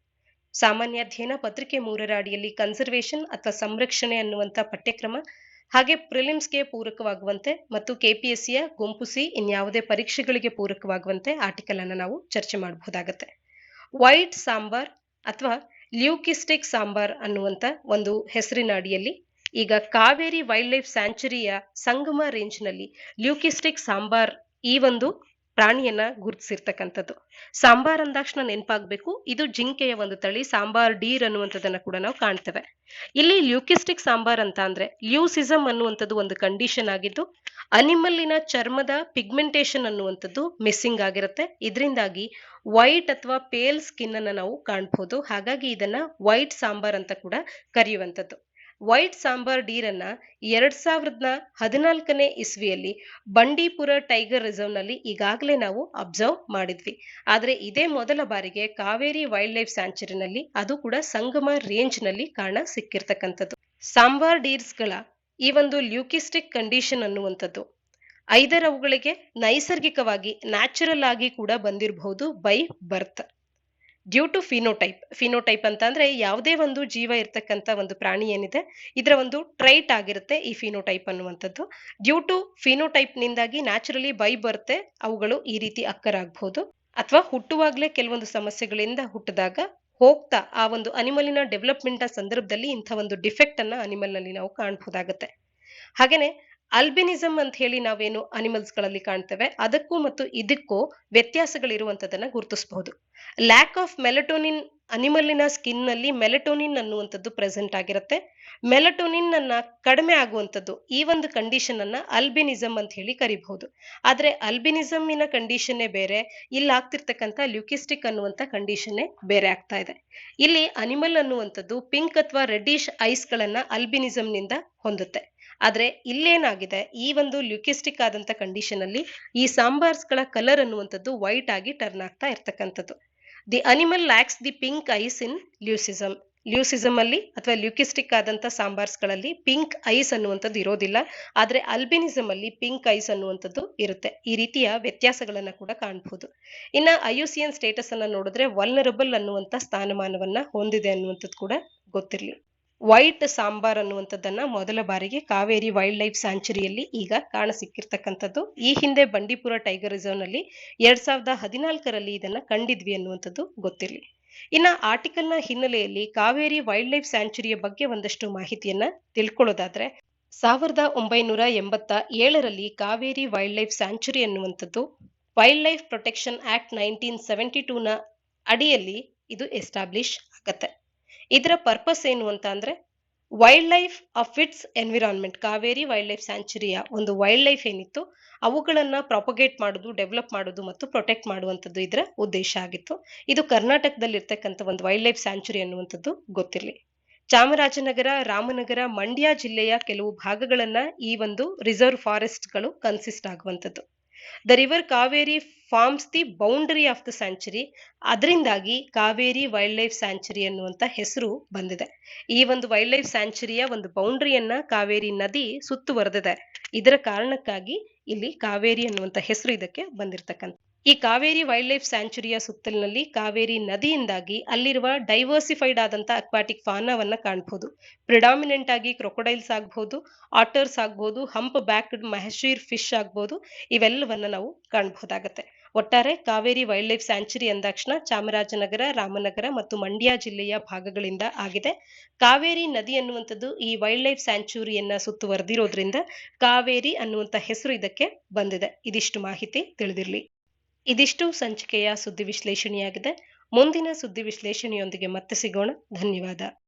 [SPEAKER 1] ಸಾಮಾನ್ಯ ಅಧ್ಯಯನ ಪತ್ರಿಕೆ 3ರ ಅಡಿಯಲ್ಲಿ ಕನ್ಸರ್ವೇಷನ್ ಅಥವಾ ಸಂರಕ್ಷಣೆ ಅನ್ನುವಂಥ ಪಠ್ಯಕ್ರಮ ಹಾಗೆ ಪ್ರಿಲಿಮ್ಸ್ಗೆ ಪೂರಕವಾಗುವಂತೆ ಮತ್ತು ಕೆಪಿಎಸ್ಸಿಯ ಗುಂಪು ಸಿ ಇನ್ಯಾವುದೇ ಪರೀಕ್ಷೆಗಳಿಗೆ ಪೂರಕವಾಗುವಂತೆ ಆರ್ಟಿಕಲ್ ಅನ್ನು ನಾವು ಚರ್ಚೆ ಮಾಡಬಹುದಾಗತ್ತೆ. ವೈಟ್ ಸಾಂಬಾರ್ ಅಥವಾ ಲ್ಯೂಕಿಸ್ಟಿಕ್ ಸಾಂಬಾರ್ ಅನ್ನುವಂಥ ಒಂದು ಹೆಸರಿನ ಅಡಿಯಲ್ಲಿ ಈಗ ಕಾವೇರಿ ವೈಲ್ಡ್ ಲೈಫ್ ಸ್ಯಾಂಚುರಿಯ ಸಂಗಮ ರೇಂಜ್ ನಲ್ಲಿ ಲ್ಯೂಕಿಸ್ಟಿಕ್ ಸಾಂಬಾರ್ ಈ ಒಂದು ಪ್ರಾಣಿಯನ್ನ ಗುರುತಿಸಿರ್ತಕ್ಕಂಥದ್ದು. ಸಾಂಬಾರ್ ಅಂದಾಕ್ಷಣ ನೆನಪಾಗಬೇಕು, ಇದು ಜಿಂಕೆಯ ಒಂದು ತಳಿ. ಸಾಂಬಾರ್ ಡೀರ್ ಅನ್ನುವಂಥದ್ದನ್ನ ಕೂಡ ನಾವು ಕಾಣ್ತೇವೆ. ಇಲ್ಲಿ ಲ್ಯೂಕಿಸ್ಟಿಕ್ ಸಾಂಬಾರ್ ಅಂತ ಅಂದ್ರೆ ಲ್ಯೂಸಿಸಮ್ ಅನ್ನುವಂಥದ್ದು ಒಂದು ಕಂಡೀಷನ್ ಆಗಿದ್ದು ಅನಿಮಲ್ಲಿನ ಚರ್ಮದ ಪಿಗ್ಮೆಂಟೇಶನ್ ಅನ್ನುವಂಥದ್ದು ಮಿಸ್ಸಿಂಗ್ ಆಗಿರುತ್ತೆ. ಇದರಿಂದಾಗಿ ವೈಟ್ ಅಥವಾ ಪೇಲ್ ಸ್ಕಿನ್ ಅನ್ನ ನಾವು ಕಾಣಬಹುದು. ಹಾಗಾಗಿ ಇದನ್ನ ವೈಟ್ ಸಾಂಬಾರ್ ಅಂತ ಕೂಡ ಕರೆಯುವಂಥದ್ದು. ವೈಟ್ ಸಾಂಬಾರ್ ಡೀರ್ ಅನ್ನ 2014ನೇ ಇಸ್ವಿಯಲ್ಲಿ ಬಂಡೀಪುರ ಟೈಗರ್ ರಿಸರ್ವ್ ನಲ್ಲಿ ಈಗಾಗಲೇ ನಾವು ಅಬ್ಸರ್ವ್ ಮಾಡಿದ್ವಿ. ಆದ್ರೆ ಇದೇ ಮೊದಲ ಬಾರಿಗೆ ಕಾವೇರಿ ವೈಲ್ಡ್ ಲೈಫ್ ಸ್ಯಾಂಚುರಿನಲ್ಲಿ ಅದು ಕೂಡ ಸಂಗಮ ರೇಂಜ್ ನಲ್ಲಿ ಕಾಣ ಸಿಕ್ಕಿರ್ತಕ್ಕಂಥದ್ದು. ಸಾಂಬಾರ್ ಡೀರ್ಸ್ ಗಳ ಈ ಒಂದು ಲ್ಯೂಕಿಸ್ಟಿಕ್ ಕಂಡೀಷನ್ ಅನ್ನುವಂಥದ್ದು ಅವುಗಳಿಗೆ ನೈಸರ್ಗಿಕವಾಗಿ ನ್ಯಾಚುರಲ್ ಆಗಿ ಕೂಡ ಬಂದಿರಬಹುದು by birth. Due to phenotype ಅಂತ ಅಂದ್ರೆ ಯಾವುದೇ ಒಂದು ಜೀವ ಇರ್ತಕ್ಕಂಥ ಒಂದು ಪ್ರಾಣಿ ಏನಿದೆ ಇದರ ಒಂದು ಟ್ರೈಟ್ ಆಗಿರುತ್ತೆ ಈ ಫಿನೋಟೈಪ್ ಅನ್ನುವಂಥದ್ದು. ಡ್ಯೂ ಟು ಫಿನೋಟೈಪ್ ನಿಂದಾಗಿ ನ್ಯಾಚುರಲಿ ಬೈ ಬರ್ತೆ ಅವುಗಳು ಈ ರೀತಿ ಅಕ್ಕರಾಗಬಹುದು ಅಥವಾ ಹುಟ್ಟುವಾಗ್ಲೇ ಕೆಲವೊಂದು ಸಮಸ್ಯೆಗಳಿಂದ ಹುಟ್ಟಿದಾಗ ಹೋಗ್ತಾ ಆ ಒಂದು ಅನಿಮಲಿನ ಡೆವಲಪ್ಮೆಂಟ್ ಸಂದರ್ಭದಲ್ಲಿ ಇಂಥ ಒಂದು ಡಿಫೆಕ್ಟ್ ಅನ್ನ ಅನಿಮಲ್ ನಲ್ಲಿ ನಾವು ಕಾಣಬಹುದಾಗತ್ತೆ. ಹಾಗೇನೆ ಅಲ್ಬಿನಿಸಮ್ ಅಂತ ಹೇಳಿ ನಾವೇನು ಅನಿಮಲ್ಸ್ ಗಳಲ್ಲಿ ಕಾಣ್ತೇವೆ ಅದಕ್ಕೂ ಮತ್ತು ಇದಕ್ಕೂ ವ್ಯತ್ಯಾಸಗಳಿರುವಂತದನ್ನ ಗುರುತಿಸಬಹುದು. ಲ್ಯಾಕ್ ಆಫ್ ಮೆಲಟೋನಿನ್ ಅನಿಮಲಿನ ಸ್ಕಿನ್ ನಲ್ಲಿ ಮೆಲಟೋನಿನ್ ಅನ್ನುವಂಥದ್ದು ಪ್ರೆಸೆಂಟ್ ಆಗಿರುತ್ತೆ. ಮೆಲಟೋನಿನ್ ಅನ್ನ ಕಡಿಮೆ ಆಗುವಂಥದ್ದು ಈ ಒಂದು ಕಂಡೀಷನ್ ಅನ್ನ ಅಲ್ಬಿನಿಸಮ್ ಅಂತ ಹೇಳಿ ಕರಿಬಹುದು. ಆದ್ರೆ ಅಲ್ಬಿನಿಸಮ್ಮಿನ ಕಂಡೀಷನ್ನೇ ಬೇರೆ, ಇಲ್ಲಿ ಆಗ್ತಿರ್ತಕ್ಕಂಥ ಲ್ಯೂಕಿಸ್ಟಿಕ್ ಅನ್ನುವಂಥ ಕಂಡೀಷನ್ನೇ ಬೇರೆ ಆಗ್ತಾ ಇದೆ. ಇಲ್ಲಿ ಅನಿಮಲ್ ಅನ್ನುವಂಥದ್ದು ಪಿಂಕ್ ಅಥವಾ ರೆಡ್ಡಿಶ್ ಐಸ್ ಗಳನ್ನ ಅಲ್ಬಿನಿಸಮ್ ನಿಂದ ಹೊಂದುತ್ತೆ. ಆದ್ರೆ ಇಲ್ಲೇನಾಗಿದೆ, ಈ ಒಂದು ಲ್ಯೂಕಿಸ್ಟಿಕ್ ಆದಂತ ಕಂಡೀಷನ್ ಅಲ್ಲಿ ಈ ಸಾಂಬಾರ್ಸ್ ಗಳ ಕಲರ್ ಅನ್ನುವಂಥದ್ದು ವೈಟ್ ಆಗಿ ಟರ್ನ್ ಆಗ್ತಾ ಇರ್ತಕ್ಕಂಥದ್ದು. The animal lacks the pink eyes in leucism. Leucism ಅಲ್ಲಿ ಅಥವಾ ಲ್ಯೂಕಿಸ್ಟಿಕ್ ಆದಂತ ಸಾಂಬಾರ್ಸ್ ಗಳಲ್ಲಿ ಪಿಂಕ್ ಐಸ್ ಅನ್ನುವಂಥದ್ದು ಇರೋದಿಲ್ಲ, ಆದ್ರೆ ಅಲ್ಬಿನಿಸಮ್ ಅಲ್ಲಿ ಪಿಂಕ್ ಐಸ್ ಅನ್ನುವಂಥದ್ದು ಇರುತ್ತೆ. ಈ ರೀತಿಯ ವ್ಯತ್ಯಾಸಗಳನ್ನ ಕೂಡ ಕಾಣಬಹುದು. ಇನ್ನ ಐಯುಸಿಎನ್ ಸ್ಟೇಟಸ್ ಅನ್ನ ನೋಡಿದ್ರೆ ವಲ್ನರಬಲ್ ಅನ್ನುವಂತ ಸ್ಥಾನಮಾನವನ್ನ ಹೊಂದಿದೆ ಅನ್ನುವಂಥದ್ದು ಕೂಡ ಗೊತ್ತಿರಲಿ. ವೈಟ್ ಸಾಂಬಾರ್ ಅನ್ನುವಂಥದ್ದನ್ನ ಮೊದಲ ಬಾರಿಗೆ ಕಾವೇರಿ ವೈಲ್ಡ್ ಲೈಫ್ ಸ್ಯಾಂಚುರಿಯಲ್ಲಿ ಈಗ ಕಾಣಸಿಕ್ಕಿರ್ತಕ್ಕಂಥದ್ದು. ಈ ಹಿಂದೆ ಬಂಡೀಪುರ ಟೈಗರ್ ರಿಸರ್ವ್ ನಲ್ಲಿ 2014ರಲ್ಲಿ ಇದನ್ನ ಕಂಡಿದ್ವಿ ಅನ್ನುವಂಥದ್ದು ಗೊತ್ತಿರಲಿ. ಇನ್ನ ಆರ್ಟಿಕಲ್ ನ ಹಿನ್ನೆಲೆಯಲ್ಲಿ ಕಾವೇರಿ ವೈಲ್ಡ್ ಲೈಫ್ ಸ್ಯಾಂಚುರಿಯ ಬಗ್ಗೆ ಒಂದಷ್ಟು ಮಾಹಿತಿಯನ್ನ ತಿಳ್ಕೊಳ್ಳೋದಾದ್ರೆ, 1987ರಲ್ಲಿ ಕಾವೇರಿ ವೈಲ್ಡ್ ಲೈಫ್ ಸ್ಯಾಂಚುರಿ ಅನ್ನುವಂಥದ್ದು ವೈಲ್ಡ್ ಲೈಫ್ ಪ್ರೊಟೆಕ್ಷನ್ ಆಕ್ಟ್ 1972ನ ಅಡಿಯಲ್ಲಿ ಇದು ಎಸ್ಟಾಬ್ಲಿಷ್ ಆಗತ್ತೆ. ಇದರ ಪರ್ಪಸ್ ಏನು ಅಂತ ಅಂದ್ರೆ, wildlife of its environment, Kaveri wildlife ಸ್ಯಾಂಚುರಿಯ ಒಂದು ವೈಲ್ಡ್ ಲೈಫ್ ಏನಿತ್ತು ಅವುಗಳನ್ನ ಪ್ರಾಪಗೇಟ್ ಮಾಡೋದು, ಡೆವಲಪ್ ಮಾಡೋದು ಮತ್ತು ಪ್ರೊಟೆಕ್ಟ್ ಮಾಡುವಂಥದ್ದು ಇದರ ಉದ್ದೇಶ ಆಗಿತ್ತು. ಇದು ಕರ್ನಾಟಕದಲ್ಲಿ ಇರ್ತಕ್ಕಂಥ ಒಂದು ವೈಲ್ಡ್ ಲೈಫ್ ಸ್ಯಾಂಚುರಿ ಅನ್ನುವಂಥದ್ದು ಗೊತ್ತಿರಲಿ. ಚಾಮರಾಜನಗರ, ರಾಮನಗರ, ಮಂಡ್ಯ ಜಿಲ್ಲೆಯ ಕೆಲವು ಭಾಗಗಳನ್ನ ಈ ಒಂದು ರಿಸರ್ವ್ ಫಾರೆಸ್ಟ್ ಗಳು ಕನ್ಸಿಸ್ಟ್ ಆಗುವಂಥದ್ದು. The river Kaveri forms the boundary of the sanctuary. ಅದರಿಂದಾಗಿ ಕಾವೇರಿ ವೈಲ್ಡ್ ಲೈಫ್ ಸ್ಯಾಂಚುರಿ ಅನ್ನುವಂತ ಹೆಸರು ಬಂದಿದೆ. ಈ ಒಂದು ವೈಲ್ಡ್ ಲೈಫ್ ಸ್ಯಾಂಚುರಿಯ ಒಂದು ಬೌಂಡರಿಯನ್ನ ಕಾವೇರಿ ನದಿ ಸುತ್ತುವರೆದಿದೆ. ಇದರ ಕಾರಣಕ್ಕಾಗಿ ಇಲ್ಲಿ ಕಾವೇರಿ ಅನ್ನುವಂತ ಹೆಸರು ಇದಕ್ಕೆ ಬಂದಿರತಕ್ಕಂಥ. ಈ ಕಾವೇರಿ ವೈಲ್ಡ್ ಲೈಫ್ ಸ್ಯಾಂಚುರಿಯ ಸುತ್ತಲಿನಲ್ಲಿ ಕಾವೇರಿ ನದಿಯಿಂದಾಗಿ ಅಲ್ಲಿರುವ ಡೈವರ್ಸಿಫೈಡ್ ಆದಂತ ಅಕ್ವಾಟಿಕ್ ಫಾನವನ್ನ ಕಾಣಬಹುದು. ಪ್ರಿಡಾಮಿನೆಂಟ್ ಆಗಿ ಕ್ರೊಕೊಡೈಲ್ಸ್ ಆಗ್ಬಹುದು, ಆಟರ್ಸ್ ಆಗ್ಬಹುದು, ಹಂಪ್ ಬ್ಯಾಕ್ಡ್ ಮಹಶೀರ್ ಫಿಶ್ ಆಗ್ಬಹುದು, ಇವೆಲ್ಲವನ್ನ ನಾವು ಕಾಣಬಹುದಾಗತ್ತೆ. ಒಟ್ಟಾರೆ ಕಾವೇರಿ ವೈಲ್ಡ್ ಲೈಫ್ ಸ್ಯಾಂಚುರಿ ಅಂದಾಕ್ಷಣ ಚಾಮರಾಜನಗರ, ರಾಮನಗರ ಮತ್ತು ಮಂಡ್ಯ ಜಿಲ್ಲೆಯ ಭಾಗಗಳಿಂದ ಆಗಿದೆ. ಕಾವೇರಿ ನದಿ ಅನ್ನುವಂಥದ್ದು ಈ ವೈಲ್ಡ್ ಲೈಫ್ ಸ್ಯಾಂಚುರಿಯನ್ನ ಸುತ್ತುವರೆದಿರೋದ್ರಿಂದ ಕಾವೇರಿ ಅನ್ನುವಂತ ಹೆಸರು ಇದಕ್ಕೆ ಬಂದಿದೆ. ಇದಿಷ್ಟು ಮಾಹಿತಿ ತಿಳಿದಿರಲಿ. ಇದಿಷ್ಟು ಸಂಚಿಕೆಯ ಸುದ್ದಿ ವಿಶ್ಲೇಷಣೆಯಾಗಿದೆ. ಮುಂದಿನ ಸುದ್ದಿ ವಿಶ್ಲೇಷಣೆಯೊಂದಿಗೆ ಮತ್ತೆ ಸಿಗೋಣ. ಧನ್ಯವಾದ.